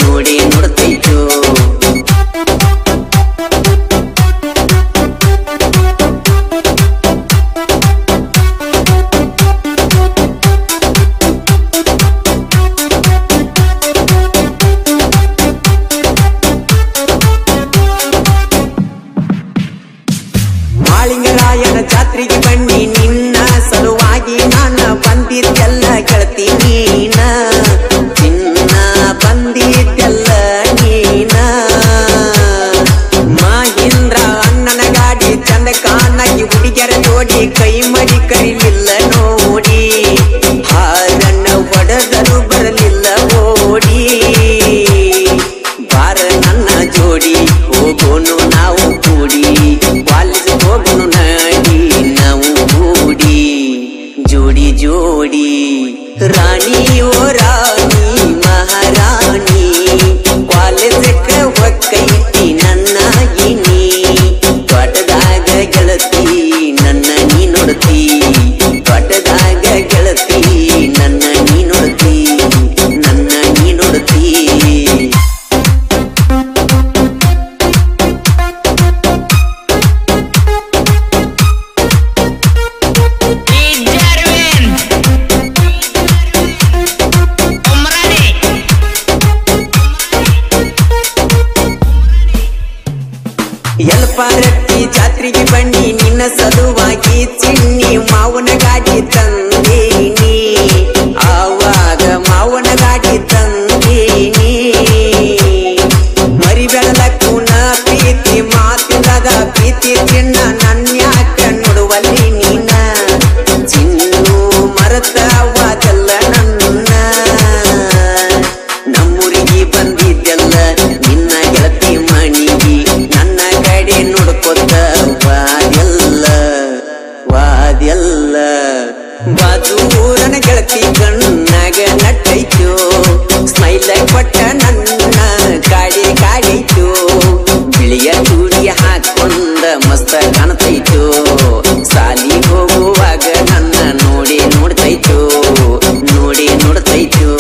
ನೋಡಿ ನೋಡ್ತೈತೋ ಮಾಳಿಂಗರಾಯನ ಜಾತ್ರೆಗೆ ಬನ್ನಿ ನಿನ್ನ ಸಲುವಾಗಿ ನಾನ ಬಂದಿದ್ದೆಲ್ಲ ಗೆಳತಿ ನೀನ ಚಿನ್ನ ಬಂದಿದ್ದೆಲ್ಲ ನೀನ ಮಹೀಂದ್ರ ಅಣ್ಣನ ಗಾಡಿ ಚಂದ ಕಾನಾಗಿ ಹುಡುಗಿಯರ ಜೋಡಿ ಕೈ ಮಡಿ ಕರಿಲಿಲ್ಲ ನೋಡಿ ಹಾರನ್ನ ಹೊಡೆದರು ಬರಲಿಲ್ಲ ಓಡಿ ಬಾರ ನನ್ನ ಜೋಡಿ ಹೋಗೋನು ನಾವು ಕೂಡಿ ಕಾಲೇಜ್ ಹೋಗೋನು ನಡಿ ನಾವು ಕೂಡಿ ಜೋಡಿ ಜೋಡಿ ರಾಣಿ ಓ ರಾಣಿ ಮಹಾರಾಣಿ ಕಾಲೇಜಕ್ಕ ಹೊಕ್ಕೈತಿ ನನ್ನ ಗಿನಿ ತೋಟದಾಗ ಗೆಳತಿ ನನ್ನ ನೀ ನೋಡ್ತಿ ತೋಟದಾಗ ಗೆಳತಿ ನನ್ನ ನೀ ನೋಡ್ತಿ ನನ್ನ ನೀ ನೋಡ್ತಿ ಎಲ್ಪಾರಟ್ಟಿ ಜಾತ್ರೆಗೆ ಬನ್ನಿ ನಿನ್ನ ಸಲುವಾಗಿ ಚಿನ್ನಿ ಮಾವನ ಗಾಡಿ ತಂದೀನಿ ಆವಾಗ ಮಾವನ ಗಾಡಿ ತಂದೀನಿ ಮರಿ ಬೆಳಲಕ್ಕೂನ ಪ್ರೀತಿ ಮಾತಿಲ್ಲದ ಪ್ರೀತಿ ಚಿನ್ನ ನನ್ಯಾಕ ನೋಡುವಲ್ಲಿ ನೀನ ಚಿನ್ನು ಮರತವಾದಲ್ಲ ನನ್ನ ನಮ್ಮೂರಿಗೆ ಬಂದಿದ್ದೆಲ್ಲ ನಿನ್ನ ಗೆಳತಿ ಮಣಿಗಿ ನನ್ನ ಕಡೆ ನೋಡ್ಕೊತ ವಾದೆಲ್ಲ ವಾದೆಲ್ಲ ಬಾಜೂರನ ಗೆಳತಿ ಕಣ್ಣಾಗ ನಟ್ಟೈತೋ ಸ್ಮೈಲ್ ಕೊಟ್ಟ ನನ್ನ ಕಾಡಿ ಕಾಡೈತೋ ಬಿಳಿಯ ಚೂಡಿ ಹಾಕೊಂಡ ಮಸ್ತ ಕಾಣ್ತೈತೋ ಸಾಲಿ ಹೋಗುವಾಗ ನನ್ನ ನೋಡಿ ನೋಡ್ತೈತೋ ನೋಡಿ ನೋಡ್ತೈತೋ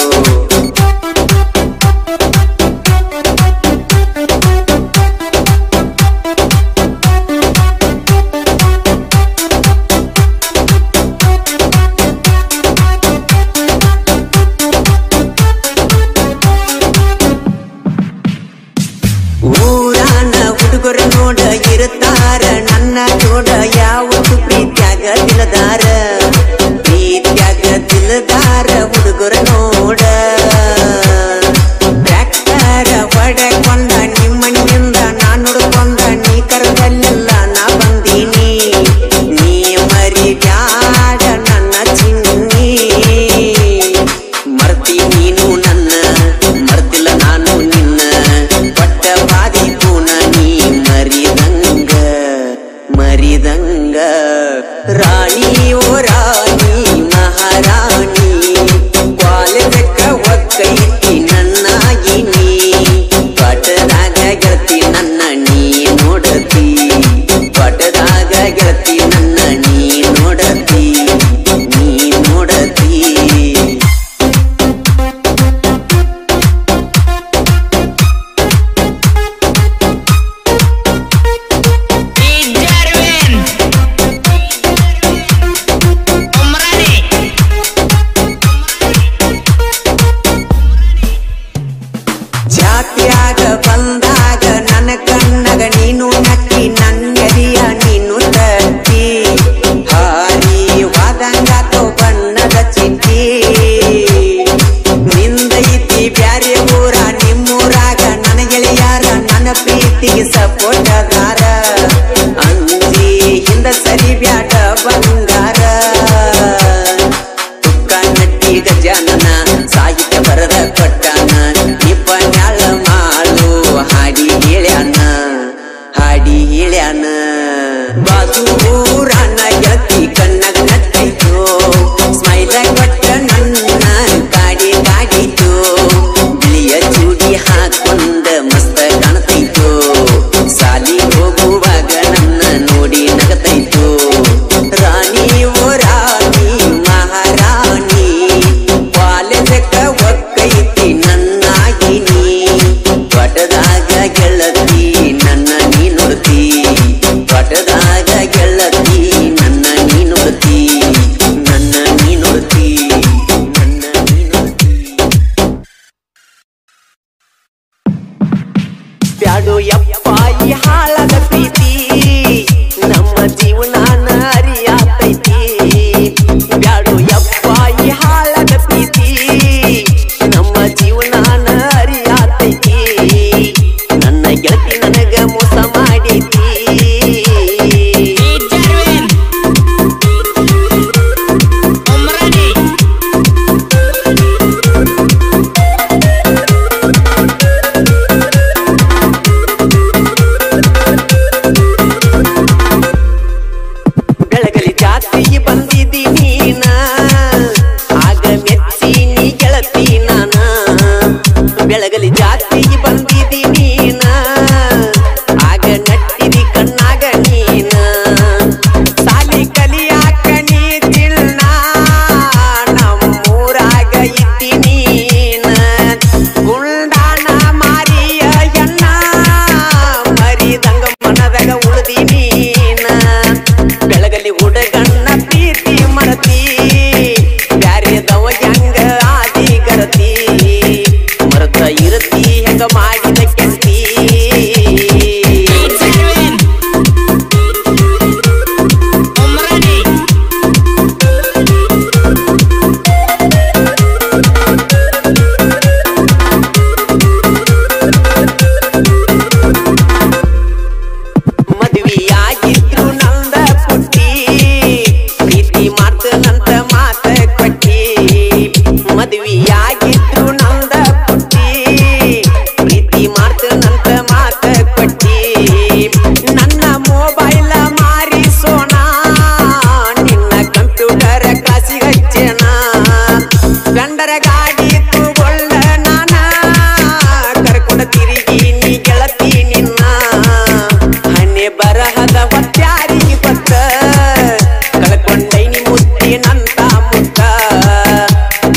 ಕೊಟ್ಟೇನಂತ ಮುತ್ತ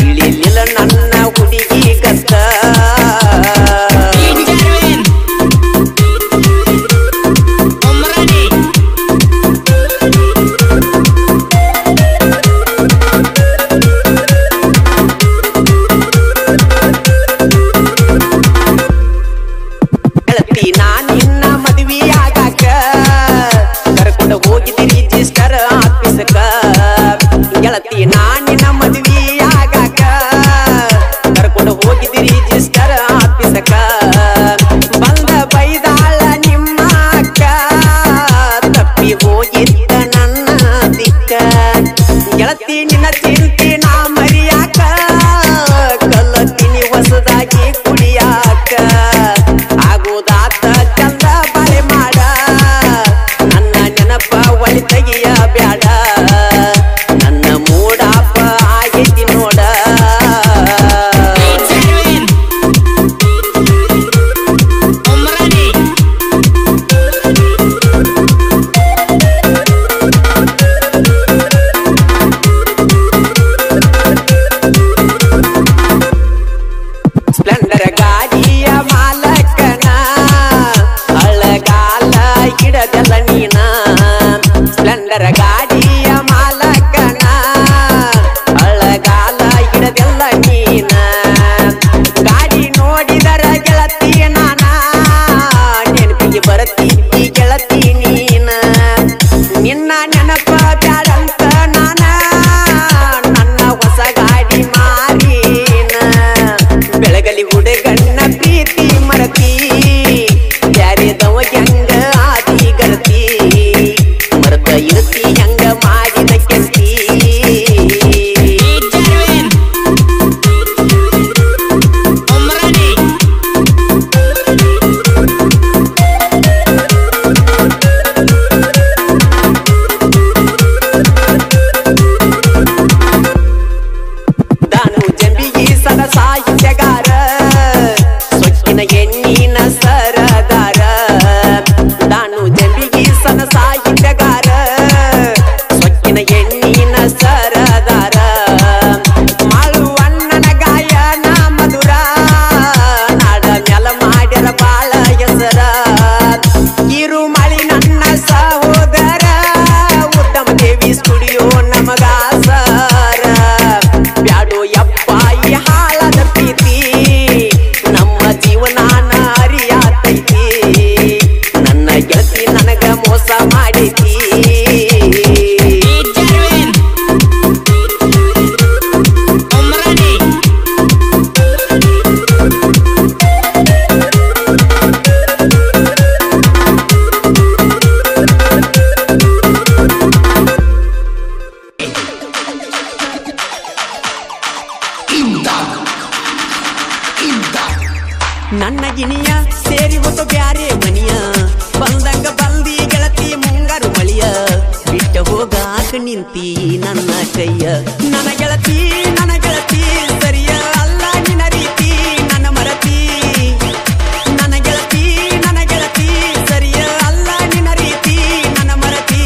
ಇಳಿಲಿಲ್ಲ ನನ್ನ ಹುಡುಗಿ ಕತ್ತ ನಾನಿನ್ನ ಮದುವೆ ಆಗಾಕ ಕರ್ಕೊಂಡು ಹೋಗಿದ್ದಿ ರಿಜಿಸ್ಟರ್ ಆಫೀಸಕ ಗೆಳತಿ ನಾನಿನ್ನ ಮದುವೆ ಆಗಾಕ ಕರ್ಕೊಂಡು ಹೋಗಿದ್ದಿ ರಿಜಿಸ್ಟರ್ ಆಫೀಸಕ ಬಂದ ಬೈದಾಳ ನಿಮ್ಮ ಅಕ್ಕ ತಪ್ಪಿ ಹೋಗಿದ್ದ ನನ್ನ ದಿಕ್ಕ ಗೆಳತಿ ನಿನ್ನ ಚಿಂತೆ ನಾ ಮರಿಯಾಕ ಕಲ್ಲತ್ತೀನಿ ಹೊಸದಾಗಿ ಕುಡಿಯಾಕ ಆಗೋದಾತ ಚಂದ ಬಾಳೆ ಮಾಡ ನನ್ನ ನೆನಪ ಒಳಿ ತೆಗಿಯ ಬ್ಯಾಡ ನನ್ನ ಮೂಡಾಪ ಆಗೈತಿ ನೋಡ ಸ್ಪ್ಲೆಂಡರ್ ಗಾಡಿಯ ಮಾಲಕನ ಅಳಗಾಲ ಹಿಡದಲ್ಲ ನೀನ ಸ್ಪ್ಲೆಂಡರ್ ಗಾಡಿಯ ಮಾಲಕನ ಅಳಗಾಲ ಹಿಡದಲ್ಲ ನೀನ ಗಾಡಿ ನೋಡಿದರ ಗೆಳತಿ ನಾನ ನೆನಪಿಗೆ ಬರತಿದ್ದಿ ಗೆಳತಿ ನೀನ ನಿನ್ನ ನೆನಪ ಬ್ಯಾಡಂತ ನಾನ ನನ್ನ ಹೊಸ ಗಾಡಿ ಮಾರೀನ ಬೆಳಗಲಿ ಹುಡುಗಣ್ಣ ಪ್ರೀತಿ ಮರತಿ ಬ್ಯಾರೆದವ ಹೆಂಗ ಆದಿ ಗರತಿ ಮರತ ಇರ್ತಿ ಹೆಂಗ ಮಾಡಿದ ಕೆಂತಿ ದಾನು ಜಂಬಿಗಿ ಸದ ಸಾಹಿತ್ಯಗಾರ ಸೊಕ್ಕಿನ ಎಣ್ಣಿನ ಸರದಾರ ದಾನು ಜಂಬಿಗಿ ಸದ ಸಾಹಿತ್ಯಗಾರ ಸೊಕ್ಕಿನ ಎಣ್ಣಿನ ಸರದಾರ ಮಾಳುವಣ್ಣನ ಗಾಯನ ಮಧುರ ನಾಡ ಮ್ಯಾಲ ಮಾಡ್ಯರ ಬಾಳ ಹೆಸರ ಇರು ಮಳಿ ನನ್ನ ಸಹೋದರ ಉತ್ತಮ ದೇವಿ ಸ್ಟುಡಿಯೋ ನಮಗಾಸರ ಬ್ಯಾಡೋ ಯಪ್ಪ ಈ ಹಾಳದ ಪ್ರೀತಿ ನಮ್ಮ ಜೀವನಾನ ಅರಿಯಾತೈತಿ ನನ್ನ ಗೆಳತಿ ನನಗ ಮೋಸ ಮಾಡೈತಿ ನನ್ನ ಗಿಣಿಯ ಸೇರಿ ಹೊತ್ತು ಬ್ಯಾರೆ ಮನಿಯ ಬಂದಂಗ ಬಂದಿ ಗೆಳತಿ ಮುಂಗಾರು ಮಳಿಯ ಬಿಟ್ಟ ಹೋಗಾಕ ನಿಂತಿ ನನ್ನ ಕೈಯ ನನ್ನ ಗೆಳತಿ ಸರಿಯ ಅಲ್ಲ ನಿನ್ನ ರೀತಿ ನನ್ನ ಮರತಿ ನನ್ನ ಗೆಳತಿ ಸರಿಯ ಅಲ್ಲ ನಿನ್ನ ರೀತಿ ನನ್ನ ಮರತಿ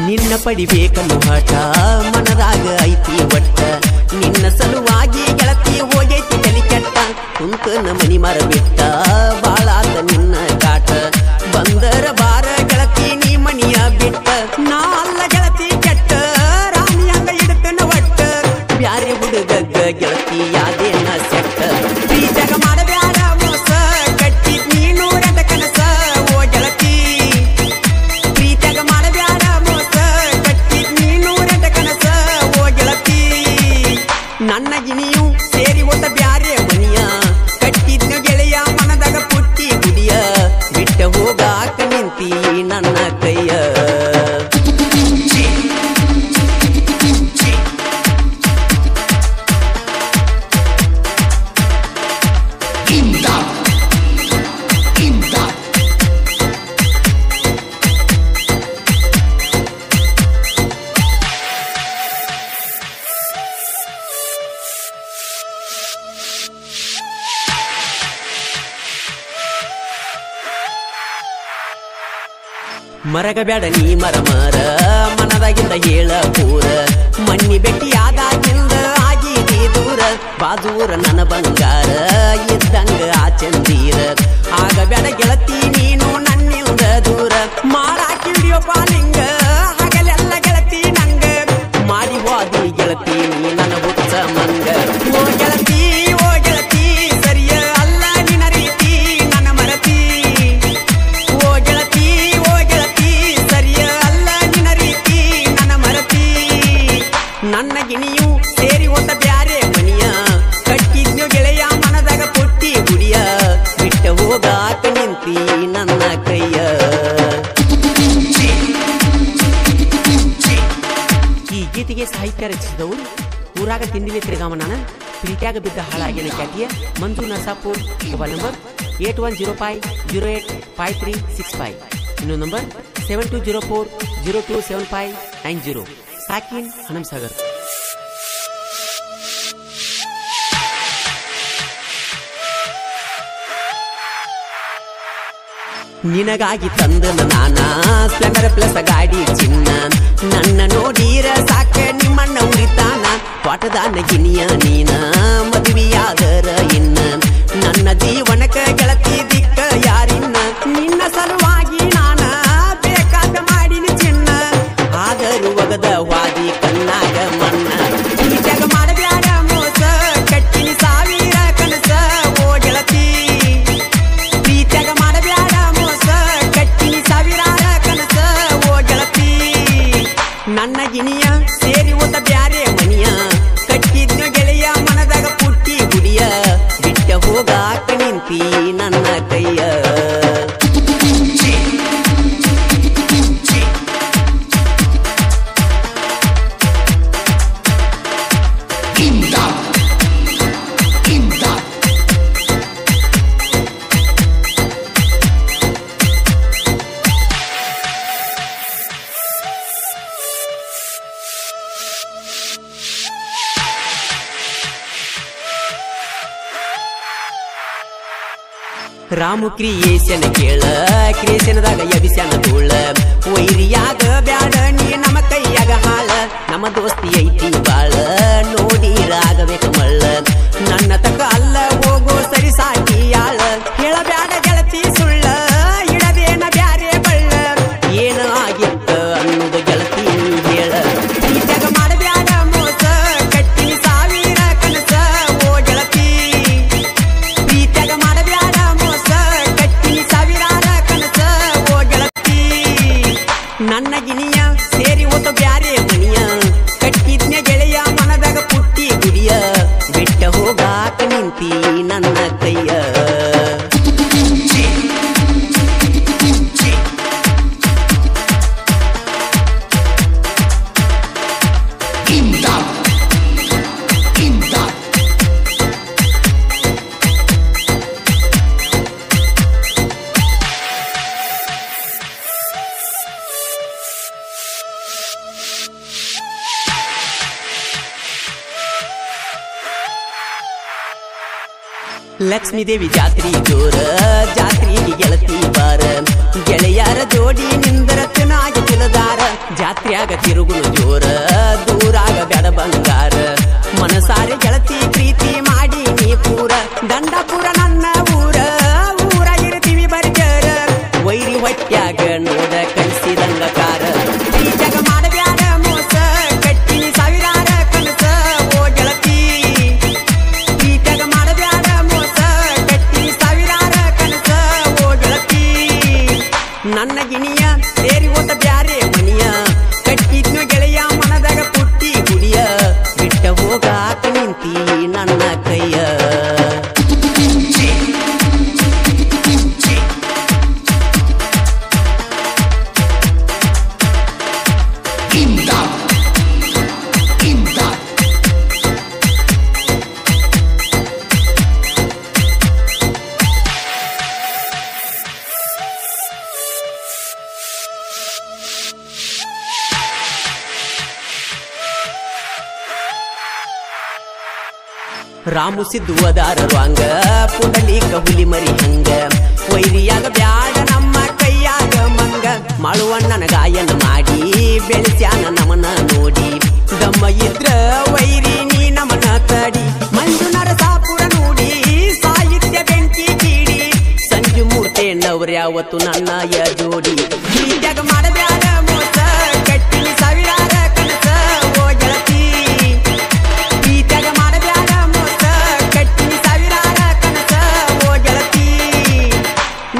ನಿನ್ನ ಪಡಿಬೇಕನ್ನು ಹಠ ಮನದಾಗ ಐತಿ ಒಟ್ಟ ನಿನ್ನ ಸಲುವಾಗಿ ಗೆಳತಿ ಹೋಗೈತಿ ತಲಿ ಕೆಟ್ಟ ಕುಂತನ ಮನಿ ಮರ ಬಿಟ್ಟ ಬಾಳಾತ ನಿನ್ನ ಕಾಟ ಬಂದರ ಬಾರ ಗೆಳತಿ ನೀ ಮನಿಯ ಬಿಟ್ಟ ನಾ ಅಲ್ಲ ಗೆಳತಿ ಕೆಟ್ಟ ರಾಣಿ ಹಂಗ ಇಡ್ತನ ಒಟ್ಟ ಬ್ಯಾರೆ ಹುಡುಗಗ್ಗ ಗೆಳತಿ ಯಾದೇನ ಸೆಟ್ಟ ಪ್ರೀತಗ ಮಾಡಬ್ಯಾಡ ಮೋಸ ಕಟ್ಟಿ ನೀನು ರೆಡ ಕನಸ ಓ ಗೆಳತಿ ಪ್ರೀತಗ ಮಾಡಬ್ಯಾಡ ಮೋಸ ಕಟ್ಟಿ ನೀನು ರೆಡ ಕನಸ ಓ ಗೆಳತಿ ನನ್ನ ಗಿಣಿಯು ಸೇರಿ ಒತ್ತ ಬ್ಯಾರೆ ಮನಿಯ ಕಟ್ಟಿದ್ನ ಗೆಳೆಯ ಮನದಾಗ ಪುಟ್ಟಿ ಗುಡಿಯ ಬಿಟ್ಟ ಮರಗ ಬ್ಯಾಡ ನೀ ಮರ ಮನದಾಗಿಂದ ಹೇಳ ಪೂರ ಮಣ್ಣಿ ಬೆಟ್ಟಿಯಾದಾಗಿಂದ ಆಗಿದಿ ದೂರ ಬಾಜೂರ ನನ್ನ ಬಂಗಾರ ಇದ್ದಂಗ ಆ ಚಂದೀರ ಆಗ ಬ್ಯಾಡ ಗೆಳತಿ ನೀನು ನನ್ನಿಂದ ದೂರ ಮಾಡಾಕಿ ವಿಡಿಯೋ ಕಾಲಿಂಗ ಹಗಲೆಲ್ಲ ಗೆಳತಿ ನಂಗ ಮಾಡಿ ಹೋದಿ ಗೆಳತಿ ನೀ ನನ್ನ ಹುಚ್ಚ ಮಂಗ ಓ ಗೆಳತಿ ಸರಿಯ ಅಲ್ಲ ನಿನ್ನ ರೀತಿ ನನ್ನ ಮರತಿ ಓ ಗೆಳತಿ ಸರಿಯ ಅಲ್ಲ ನಿನ್ನ ರೀತಿ ನನ್ನ ಮರತಿ ನನ್ನ ಗಿಣಿಯು ಸೇರಿ ಹೋದ ಬ್ಯಾರೆ ಮನಿಯ ಕಟ್ಟಿದ್ನು ಗೆಳೆಯ ಮನದಾಗ ಪುಟ್ಟಿ ಗುಡಿಯ ಬಿಟ್ಟ ಹೋಗಾಕ ನಿಂತಿ ನನ್ನ ಕೈಯ ಈ ಗೀತೆಗೆ ಸಾಹಿತ್ಯ ರಚಿಸಿದವರು ಊರಾಗ ತಿಂಡಿಲಿ ತಿರುಗಾಮಣ್ಣ ಪ್ರೀತಿಯಾಗ ಬಿದ್ದ ಹಾಳಾಗಿನ ಖ್ಯಾತಿಯ ಮಂಜು ನರ್ಸಾಪುರ್ ಮೊಬೈಲ್ ನಂಬರ್ 8105085365 ಇನ್ನೊಂದು ನಂಬರ್ 7204027590 ಸಾಕಿನ್ ಹನಂಸಾಗರ್. ನಿನಗಾಗಿ ತಂದನ ನಾನ ಸ್ಪ್ಲೆಂಡರ್ ಪ್ಲಸ್ ಗಾಡಿ ಚಿನ್ನ ನನ್ನ ನೋಡೀರ ಸಾಕ ನಿಮ್ಮಣ್ಣ ಉರಿತಾನ ಪಾಠದಾನ ಗಿನಿಯ ನೀನ ಮದುವೆಯಾದರ ಇನ್ನ ನನ್ನ ಜೀವನಕ ಗೆಳತಿ ದಿಕ್ಕ ಯಾರಿನ್ನ ನಿನ್ನ ಸಲುವಾಗಿ ನಾನ ಬೇಕಾದ ಮಾಡಿನ ಚಿನ್ನ ಆದರೂ ಒಗದ ವಾದಿ ಕಣ್ಣಾಗ ಮಣ್ಣ ಜಗ ಮಾಡಬ್ಯಾಡ ಮೋಸ ಕಟ್ಟಿನಿ ಸಾವಿರ ಕನಸ ಓ ಗೆಳತಿ ಪ್ರೀತ್ಯಾಗ ಮಾಡಬ್ಯಾಡ ಮೋಸ ಕಟ್ಟಿನಿ ಸಾವಿರಾರ ಕನಸ ಓ ಗೆಳತಿ ನನ್ನ ಗಿನಿಯ ಸೇರಿ ಹೋದ ಬ್ಯಾರೆ ಮನಿಯ ಕಟ್ಟಿದ್ನು ಗೆಳೆಯ ಮನದಾಗ ಪುಟ್ಟಿ ಗುಡಿಯ ಬಿಟ್ಟ ಹೋಗಾಕ ನಿಂತಿ ನನ್ನ ಕೈಯ ರಾಮು ಕ್ರಿಯೇಷನ್ ಕೇಳ ಕ್ರಿಯೇಷನ್ದಾಗ ಎಬಿಸ್ಯಾನ ಧೂಳ ವೈರಿಯಾಗ ಬ್ಯಾಡ ನೀ ನಮ್ಮ ಕೈಯಾಗ ಹಾಳ ನಮ್ಮ ದೋಸ್ತಿ ಐತಿ ಬಾಳ ನೋಡಿರಾಗಬೇಕ ಮಳ್ಳ ನನ್ನ ತಕ ಅಲ್ಲ ಹೋಗೋ ಸರಿ ಸಾಕಿ ಯಾಳ ಹೇಳಬ್ಯಾಡ ಗೆಳತಿ ಸುಳ್ಳ ಇಡದೇನ ಬ್ಯಾರೆ ಬಳ್ಳ ಏನ ಆಗಿತ್ತ ಅನ್ನೋದು ಗೆಳತಿ ನೀ ಹೇಳ ಪ್ರೀತ್ಯಾಗ ಮಾಡಬ್ಯಾಡ ಮೋಸ ಕಟ್ಟಿನಿ ಸಾವಿರ ಕನಸ ಓ ಗೆಳತಿ ಪ್ರೀತ್ಯಾಗ ಮಾಡಬ್ಯಾಡ ಮೋಸ ಕಟ್ಟಿನಿ ಸಾವಿರಾರ ಕನಸ ಓ ಗೆಳತಿ ನನ್ನ ಗಿನಿಯ ಸೇರಿ ಹೋದ ಬ್ಯಾರೆ ಮನಿಯ ಕಟ್ಟಿದ್ನ ಗೆಳೆಯ ಮನದಾಗ ಪುಟ್ಟಿ ಗುಡಿಯ ಬಿಟ್ಟ ಹೋಗಾಕ ನಿಂತಿ ನನ್ನ ಕೈಯ ಲಕ್ಷ್ಮೀದೇವಿ ಜಾತ್ರಿ ಜೋರ ಜಾತ್ರೆಗೆ ಗೆಳತಿ ಬಾರ ಗೆಳೆಯರ ಜೋಡಿ ನಿಂದರ ಚೆನ್ನಾಗಿ ತಿಳದಾರ ಜಾತ್ರೆಯಾಗ ತಿರುಗುಳು ಜೋರ ದೂರಾಗ ಬ್ಯಾಡ ಬಂಗಾರ ಮನಸಾರೆ ಗೆಳತಿ ಪ್ರೀತಿ ಮಾಡಿ ನೀ ಪೂರ ದಂಡಪುರ ನನ್ನ ಊರಾಗಿರ್ತೀವಿ ಬರ್ಜರ ವೈರಿ ಹೊಟ್ಯಾಗ ನೋಡ ಕಳಿಸಿದಂಗ ಕಾರ ಪ್ರೀತ್ಯಾಗ ಮಾಡಬ್ಯಾಡ ಮೋಸ ಕಟ್ಟಿನಿ ಸಾವಿರಾರ ಕನಸ ಓ ಗೆಳತಿ ಪ್ರೀತ್ಯಾಗ ಮಾಡಬ್ಯಾಡ ಮೋಸ ಕಟ್ಟಿನಿ ಸಾವಿರಾರ ಕನಸ ಓ ಗೆಳತಿ ನನ್ನ ಗಿಣಿಯ ಸೇರಿ ಹೋದ ಬ್ಯಾರೆ ಮನಿಯ ಕಟ್ಟಿದ್ನು ಗೆಳೆಯ ಮನದಾಗ ಪುಟ್ಟಿ ಗುಡಿಯ ಬಿಟ್ಟ ಹೋಗಾಕ ನಿಂತಿ ನನ್ನ ಕೈಯ ರಾಮು ಸಿದ್ದು ಅದಾರ ರಂಗ ಪುಂಡಲೀಕ ಹುಲಿ ಮರಿ ಹಂಗ ವೈರಿಯಾಗ ಬ್ಯಾಡ ನಮ್ಮ ಕೈಯಾಗ ಮಂಗ ಮಾಡುವ ಬಸವಣ್ಣನ ಗಾಯನ ಮಾಡಿ ಬೆಳೆಸ್ಯಾನ ನಮನ ನೋಡಿ ದಮ್ಮ ಇದ್ರ ವೈರಿ ನೀ ನಮನ ತಡಿ ಮಂಜುನಾರ ಸಾಪುರ ನೋಡಿ ಸಾಹಿತ್ಯ ಬೆಂಕಿ ಕೀಡಿ ಸಂಜು ಮೂರ್ತಿಯಣ್ಣವ್ರ ಯಾವತ್ತು ನನ್ನಯ ಜೋಡಿ ಪ್ರೀತ್ಯಾಗ ಮಾಡಬ್ಯಾಡ ಮೋಸ ಕಟ್ಟಿನಿ ಸಾವಿರಾರ ಕನಸ ಓ ಗೆಳತಿ ಪ್ರೀತ್ಯಾಗ ಮಾಡಬ್ಯಾಡ ಮೋಸ ಕಟ್ಟಿನಿ ಸಾವಿರಾರ ಕನಸ ಓ ಗೆಳತಿ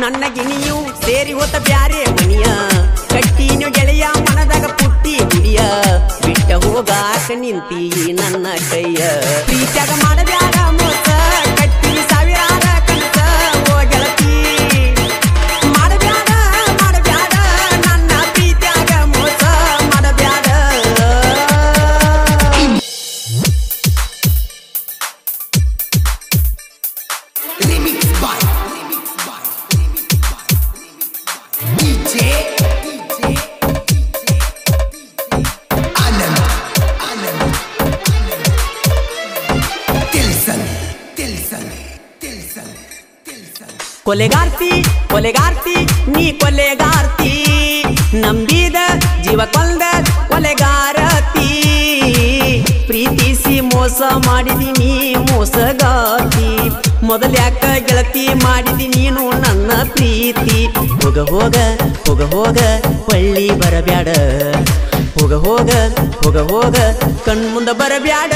ನನ್ನ ಗಿಣಿಯು ಸೇರಿ ಹೋತ ಬ್ಯಾರೆ ಮನಿಯ ಕಟ್ಟಿನ ಗೆಳೆಯ ಮನದಾಗ ಪುಟ್ಟಿ ಗುಡಿಯ ಬಿಟ್ಟ ಹೋಗಾಕ ನಿಂತಿ ನನ್ನ ಕೈಯ ಪ್ರೀತ್ಯಾಗ ಮಾಡಬ್ಯಾಡ ಮೋಸ ಕಟ್ಟಿನಿ ಸಾವಿರಾರ ಕನಸ ಓ ಗೆಳತಿ ಮಾಡಬ್ಯಾಡ ಮಾಡಬ್ಯಾಡ ನನ್ನ ಪ್ರೀತ್ಯಾಗ ಮೋಸ ಮಾಡಬ್ಯಾಡ ಕೊಲೆಗಾರ್ತಿ ಕೊಲೆಗಾರ್ತಿ ನೀ ಕೊಲೆಗಾರ್ತಿ ನಂಬಿದ ಜೀವ ಕೊಂದ ಕೊಲೆಗಾರತಿ ಪ್ರೀತಿಸಿ ಮೋಸ ಮಾಡಿದೀನಿ ಮೋಸಗಾತಿ ಮೊದಲ್ಯಾಕ ಗೆಳತಿ ಮಾಡಿದಿ ನೀನು ನನ್ನ ಪ್ರೀತಿ ಹೋಗ ಹೋಗ ಹೋಗ ಹೋಗ ಪಳ್ಳಿ ಬರಬ್ಯಾಡ ಹೋಗ ಹೋಗ ಹೋಗ ಹೋಗ ಕಣ್ಮುಂದ ಬರಬ್ಯಾಡ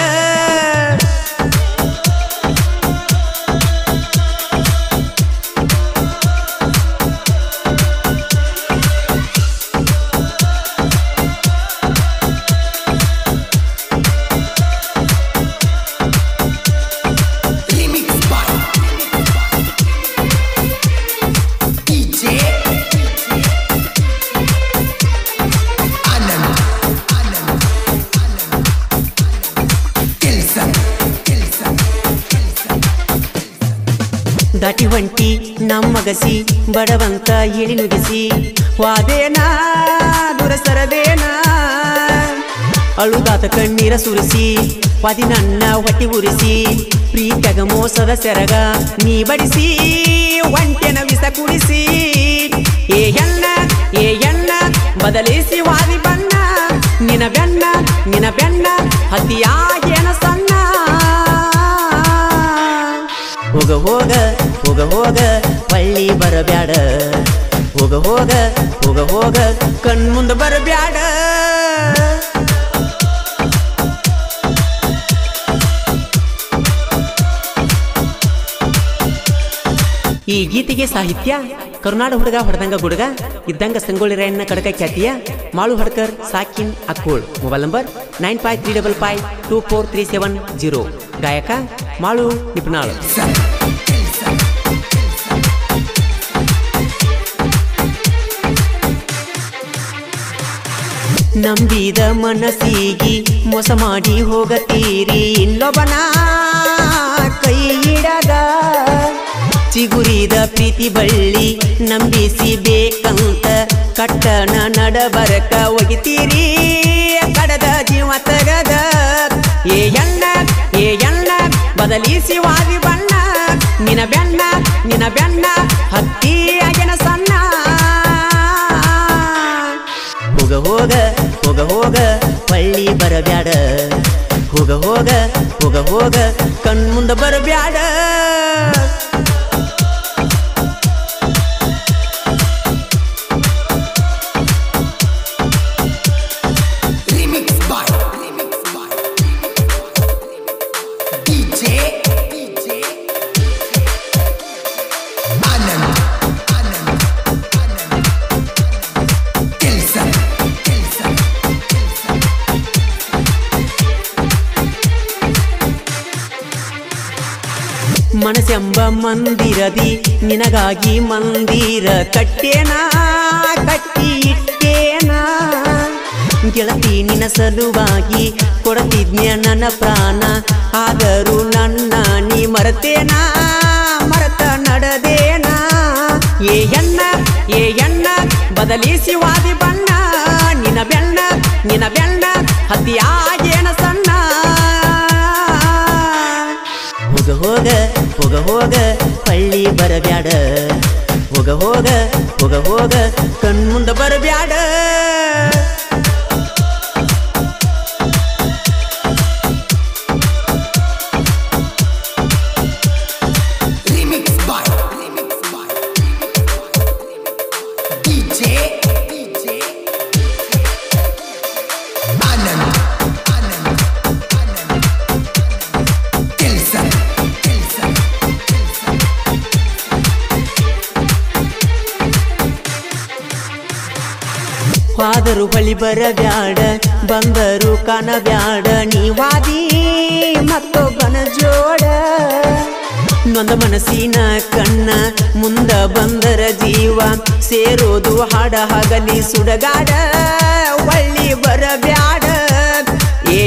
ದಾಟಿ ಹೊಂಟಿ ನಮ್ಮಗಸಿ ಬಡವಂತ ಇಳಿ ನುಡಿಸಿ ವಾದೇನಾ ದುರಸರದೇನಾ ಅಳುದಾತ ಕಣ್ಣೀರ ಸುರಿಸಿ ವಾದಿ ನನ್ನ ಹೊಟ್ಟಿ ಉರಿಸಿ ಪ್ರೀತ್ಯಾಗ ಮೋಸದ ಸೆರಗ ನೀ ಬಡಿಸಿ ಒಂಟೆನ ವಿಸ ಕುಡಿಸಿ ಏ ಎಣ್ಣ ಬದಲಿಸಿ ವಾದಿ ಬಣ್ಣ ನಿನ ಬೆಣ್ಣ ಹತ್ತಿಯಾಗೇನ ಸಣ್ಣ ಹೋಗ ಹೋಗ ಹೋಗ ಹೋಗ ಪಳ್ಳಿ ಬರಬ್ಯಾಡ ಹೋಗ ಹೋಗ ಹೋಗ ಹೋಗ ಕಣ್ಮುಂದ ಬರಬ್ಯಾಡ ಈ ಗೀತೆಗೆ ಸಾಹಿತ್ಯ ಕರುನಾಡ ಹುಡುಗ ಹೊಡೆದಂಗ ಗುಡುಗ ಇದ್ದಂಗ ಸಂಗೊಳ್ಳಿ ರಾಯಣ್ಣ ಕಡಕ ಖ್ಯಾತಿಯ ಮಾಳು ಹಡ್ಕರ್ ಸಾಕಿನ್ ಅಕ್ಕೋಳ್ ಮೊಬೈಲ್ ನಂಬರ್ 9535524370 ಗಾಯಕ ಮಾಳು ನಿಪುಣಾಳ್ ನಂಬಿದ ಮನಸ್ಸಿಗಿ ಮೋಸ ಮಾಡಿ ಹೋಗತೀರಿ ಇನ್ನೊಬ್ಬನ ಕೈ ಹಿಡದ ಚಿಗುರಿದ ಪ್ರೀತಿ ಬಳ್ಳಿ ನಂಬಿಸಿ ಬೇಕಂತ ಕಟ್ಟನ ನಡಬರಕ ಒಗಿತೀರಿ ಕಡದ ಜೀವ ತಗದ ಏ ಎಣ್ಣ ಬದಲಿಸಿ ವಾದಿ ಬಣ್ಣ ನಿನ ಬೆಣ್ಣ ಹತ್ತಿ ಆಗನ ಸಣ್ಣ ಹೋಗ ಹೋಗ ಹೋಗ ಹೋಗ ಪಳ್ಳಿ ಬರಬ್ಯಾಡ ಹೋಗ ಹೋಗ ಹೋಗ ಹೋಗ ಕಣ್ಮುಂದ ಬರಬ್ಯಾಡ ಮನಸ್ಸೆಂಬ ಮಂದಿರದಿ ನಿನಗಾಗಿ ಮಂದಿರ ಕಟ್ಟೇನಾ ಕಟ್ಟಿ ಇಟ್ಟೇನಾ ಗೆಳತಿ ನಿನ್ನ ಸಲುವಾಗಿ ಕೊಡತಿದ್ನ್ಯ ನನ್ನ ಪ್ರಾಣ ಆದರೂ ನನ್ನ ನೀ ಮರೆತೇನಾ ಮರೆತ ನಡೆದೇನಾ ಏ ಎಣ್ಣ ಬದಲಿಸಿ ವಾದಿ ಬಣ್ಣ ನಿನ ಬೆಣ್ಣ ಹತ್ತಿಯಾಗೇನ ಸಣ್ಣ ಹೋಗ ಹೋಗ ಹೋಗ ಹೋಗ ಪಳ್ಳಿ ಬರಬ್ಯಾಡ ಹೋಗ ಹೋಗ ಹೋಗ ಹೋಗ ಹೋಗ ಕಣ್ಮುಂದ ಬರಬ್ಯಾಡ ವಾದರು ಬಳಿ ಬರಬ್ಯಾಡ ಬಂದರು ಕಾಣಬ್ಯಾಡ ನೀವಾದಿ ಮತ್ತೊಬ್ಬನ ಜೋಡ ನೊಂದ ಮನಸ್ಸಿನ ಕಣ್ಣ ಮುಂದ ಬಂದರ ಜೀವ ಸೇರೋದು ಹಾಡ ಹಗಲಿ ಸುಡಗಾಡ ಒಳ್ಳಿ ಬರಬ್ಯಾಡ ಏ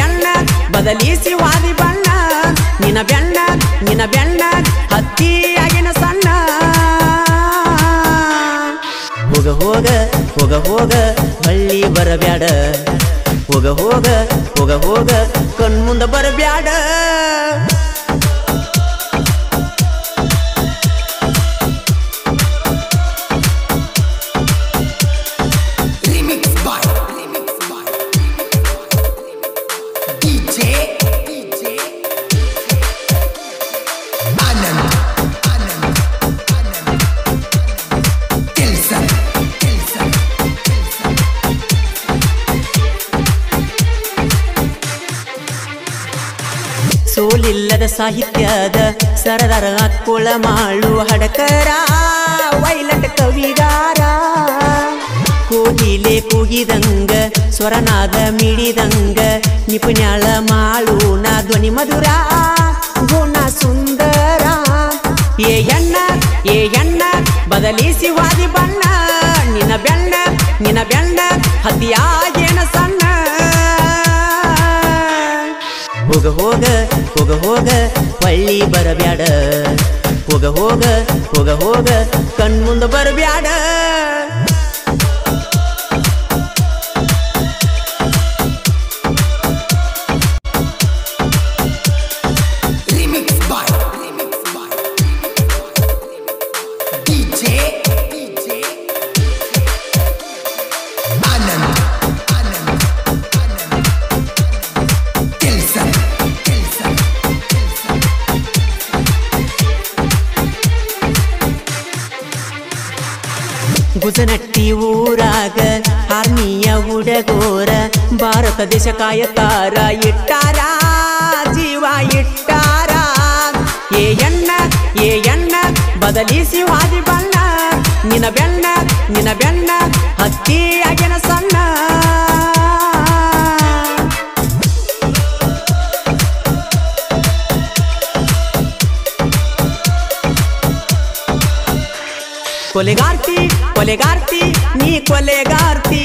ಎಣ್ಣ ಬದಲಿಸಿ ವಾದಿ ಬಣ್ಣ ನಿನ ಬೆಣ್ಣ ಹತ್ತಿಯಾಗಿನ ಸಣ್ಣ ಹೋಗ ಹೋಗ ಹೋಗ ಹೋಗ ಹಳ್ಳಿ ಬರಬ್ಯಾಡ ಹೋಗ ಹೋಗ ಹೋಗ ಹೋಗ ಕಣ್ಮುಂದ ಬರಬ್ಯಾಡ ಸೋಲಿಲ್ಲದ ಸಾಹಿತ್ಯದ ಸರದಾರ ಕುಳ ಮಾಳು ಹಡಕರ ವೈಲಟ್ ಕವಿಗಾರ ಕೋಗಿಲೆ ಕೂಗಿದಂಗ ಸ್ವರನಾದ ಮಿಡಿದಂಗ ನಿಪುಣ್ಯಾಳ ಮಾಳು ನಾ ಧ್ವನಿ ಮಧುರ ಗುಣ ಸುಂದರ ಏ ಎಣ್ಣ ಬದಲಿಸಿ ವಾದಿ ಬಣ್ಣ ನಿನ ಬೆಣ್ಣ ಹತ್ತಿಯಾಗೇನ ಸಣ್ಣ ಹೋಗ ಹೋಗ ಹೋಗ ಹೋಗ ಹೊಳ್ಳಿ ಬರಬ್ಯಾಡ ಹೋಗ ಹೋಗ ಹೋಗ ಹೋಗ ಕಣ್ಮುಂದ ಬರಬ್ಯಾಡ ಗುಜನಟ್ಟಿ ಊರಾಗ ಆರ್ಮಿಯ ಹುಡುಗೋರ ಭಾರತ ದೇಶ ಕಾಯತಾರ ಇಟ್ಟಾರ ಜೀವ ಇಟ್ಟಾರ ಏ ಎಣ್ಣ ಬದಲಿಸಿ ವಾದಿ ಬಣ್ಣ ನಿನ ಬೆಣ್ಣ ಹತ್ತಿಯಾಗಿನ ಸಣ್ಣ ಕೊಲೆಗಾರ್ತಿ ನೀ ಕೊಲೆಗಾರ್ತಿ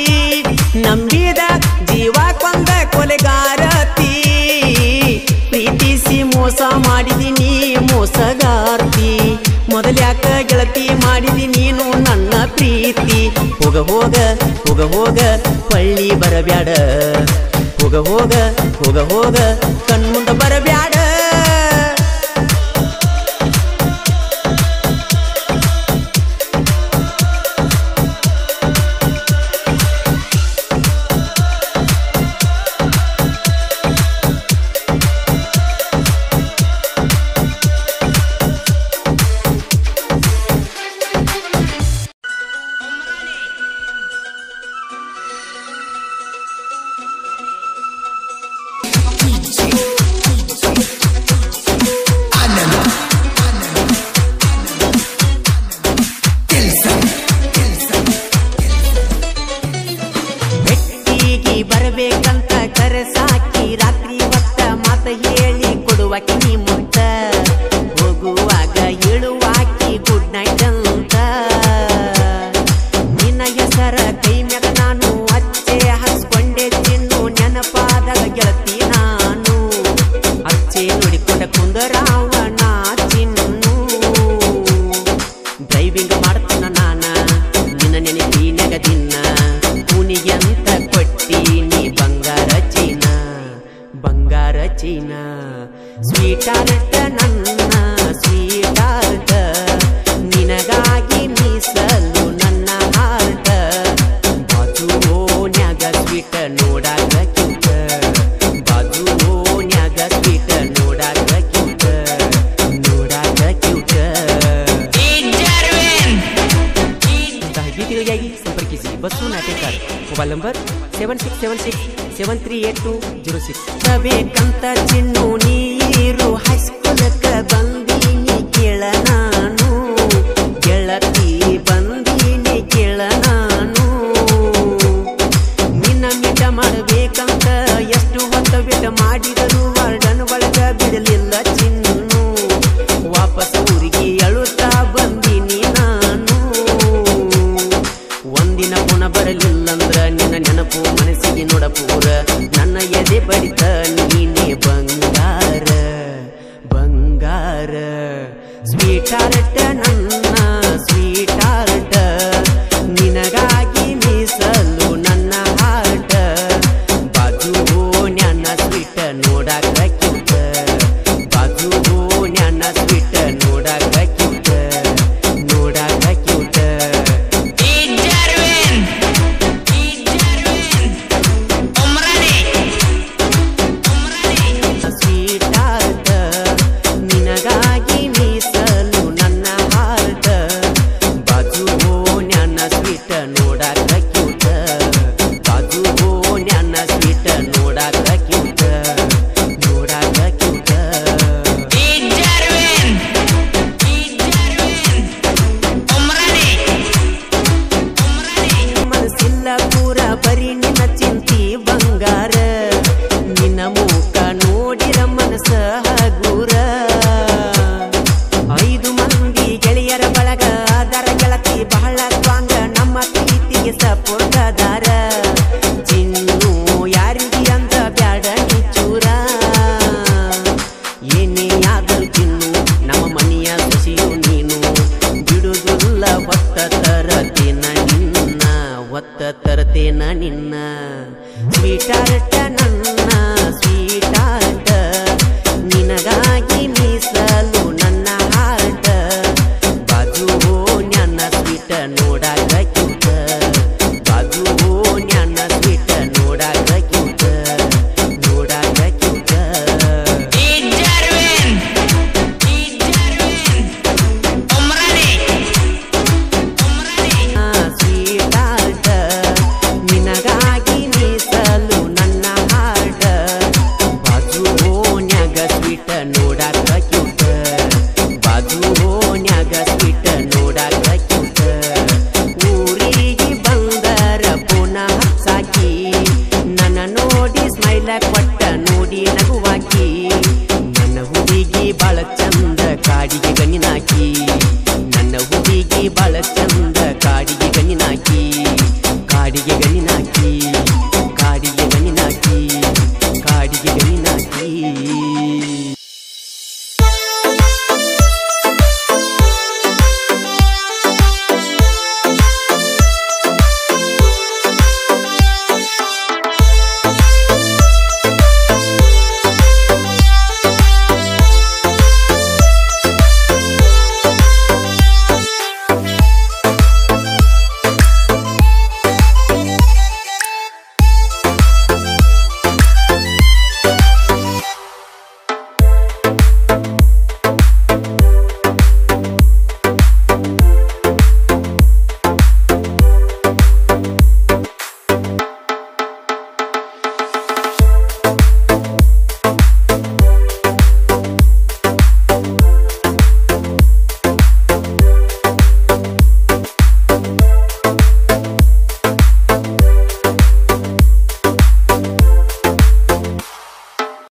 ನಂಬಿದ ಜೀವ ಕೊಂದ ಕೊಲೆಗಾರತಿ ಪ್ರೀತಿಸಿ ಮೋಸ ಮಾಡಿದಿನಿ ಮೋಸಗಾರ್ತಿ ಮೊದಲ್ಯಾಕ ಗೆಳತಿ ಮಾಡಿದಿ ನೀನು ನನ್ನ ಪ್ರೀತಿ ಹೋಗ ಹೋಗ ಹೋಗ ಹೋಗ ಹೊಳ್ಳಿ ಬರಬ್ಯಾಡ ಹೋಗ ಹೋಗ ಹೋಗ ಹೋಗ ಕಣ್ಮುಂದ ಬರಬ್ಯಾಡ ಬರಬೇಕಂತ ಕರೆಸಾಕಿ ರಾತ್ರಿ ಹೊತ್ತ ಮಾತ ಹೇಳಿ ಕೊಡುವಾಕಿ ನೀ ಮುತ್ತ ಹೋಗುವಾಗ ಹೇಳುವಾಕಿ ಗುಡ್ ನೈಟ್ ಅಂತ ನಿನ್ನ ಹೆಸರ ಕೈ ಮ್ಯಾಗ ನಾನು ಅಚ್ಚೆ ಹಸ್ಕೊಂಡೆ ಚಿನ್ನು ನೆನಪಾದಾಗ ಗೆಳತಿ ನಾನು ಅಚ್ಚೆ ನೋಡಿಕೊಂಡ ಕುಂದರಾವಣ ಚಿನ್ನು ಡ್ರೈವಿಂಗ್ ಮಾಡ್ತಾನ ನಾನ ನಿನ್ನ ನೆನಪಿನಾಗ ದಿನ ಕೂನಿಗೆ ಅಂತ ಕೊಟ್ಟಿನಿ ಬಂಗಾರ ಚೀನಾ ಸ್ವೀಟ್ ಆರ್ಟ್ ನನ್ನ ಸ್ವೀಟ್ ಆರ್ಟ್ ನಿನಗ ಡೀಟೇಲ್ಗಾಗಿ ಸಂಪರ್ಕಿಸಿ ಬಸ್ಸು ನಾಟೇಕರ್. Mobile number 7676738206. ಬೇಕಂತ ಚಿನ್ನು ನೀರು ಹೈಸ್ಕೂಲಕ್ಕ ಬಂದೀನಿ ಕೇಳ ನಾನು ಗೆಳತಿ ಬಂದೀನಿ ಕೇಳ ನಾನು ನಿನ್ನ ಮಿಟ ಮಾಡಬೇಕಂತ ಎಷ್ಟು ಹೊತ್ತ ಬಿಟ್ಟ ಮಾಡಿದರು ವಾರ್ಡನ್ ಒಳಗ ಬಿಡಲಿಲ್ಲ ಚಿನ್ನು ವಾಪಸ್ ಊರಿಗೆ ಅಳುತ್ತಾ ಬಂದೀನಿ ನಾನು ಒಂದಿನ ಪುಣ ಬರಲಿಲ್ಲಂದ್ರ ನಿನ್ನ ನೆನಪು ಮನಸ್ಸಿಗೆ ನೋಡಪೂರ ನನ್ನ ಎದೆ ಬಡಿತ ನೀನೆ ಬಂಗಾರ ಬಂಗಾರ ಸ್ವೀಟ್ ಹಾರ್ಟ್ ನನ್ನ ಸ್ವೀಟ್ ಹಾರ್ಟ್ ನಿನಗಾಗಿ ಮೀಸಲು ನನ್ನ ಹಾರ್ಟ್ ಬಾಜು ನನ್ನ ಸ್ವೀಟ್ ನೋಡಾಕ ಕ್ಯೂಟ್ ಬಾಜು ನನ್ನ ಸ್ವೀಟ್ ನೋಡಾಕ ಕ್ಯೂಟ್ ನೋಡಾಕ ಕ್ಯೂಟ್ ಸ್ವೀಟ್ ಹಾರ್ಟ್ ನಿನಗಾಗಿ ಮೀಸಲು ನನ್ನ ಹಾರ್ಟ್ ಬಾಜು ನನ್ನ ಸ್ವೀಟ್ ನೋಡಾಕ ಕ್ಯೂಟ್ ಬಾಜು ನನ್ನ ಸ್ವೀಟ್ ನೋಡಾಕ ಕ್ಯೂಟ್ ನೋಡಾಕ ಕ್ಯೂಟ್ ಮನಸ್ಸಿಲ್ಲ ಪೂರ ಬರೀ ನಿನ್ನ ಚಿಂತಿ ಬಂಗಾರ ನಿನ್ನ ಮೂಕ ನೋಡಿರ ಮನಸ್ಸ ಹಗೂರ 5 ಮಂದಿ ಗೆಳೆಯರ ಬಳಗ ಅದರ ಗೆಳತಿ ಬಹಳ ಸ್ವಾಂಗ ನಮ್ಮ ಪ್ರೀತಿಗೆ ಸಪೋರ್ಟ್ ಅದಾರ ಚಿನ್ನು ಯಾರಿಗೆ ಅಂತ ಬ್ಯಾಡ ನಿಚೂರ ಏನೇ ಆದರೂ ಚಿನ್ನು ನಮ್ಮ ಮನೆಯ ಸಸಿಯು ನೀನು ಬಿಡುವುದಿಲ್ಲ ಒತ್ತ ತರತೇನ ನಿನ್ನ ಒತ್ತ ತರತೇನ ನಿನ್ನ ಸ್ವೀಟ್ ಹಾರ್ಟ್ ನನ್ನ ಸ್ವೀಟ್ ಹಾರ್ಟ್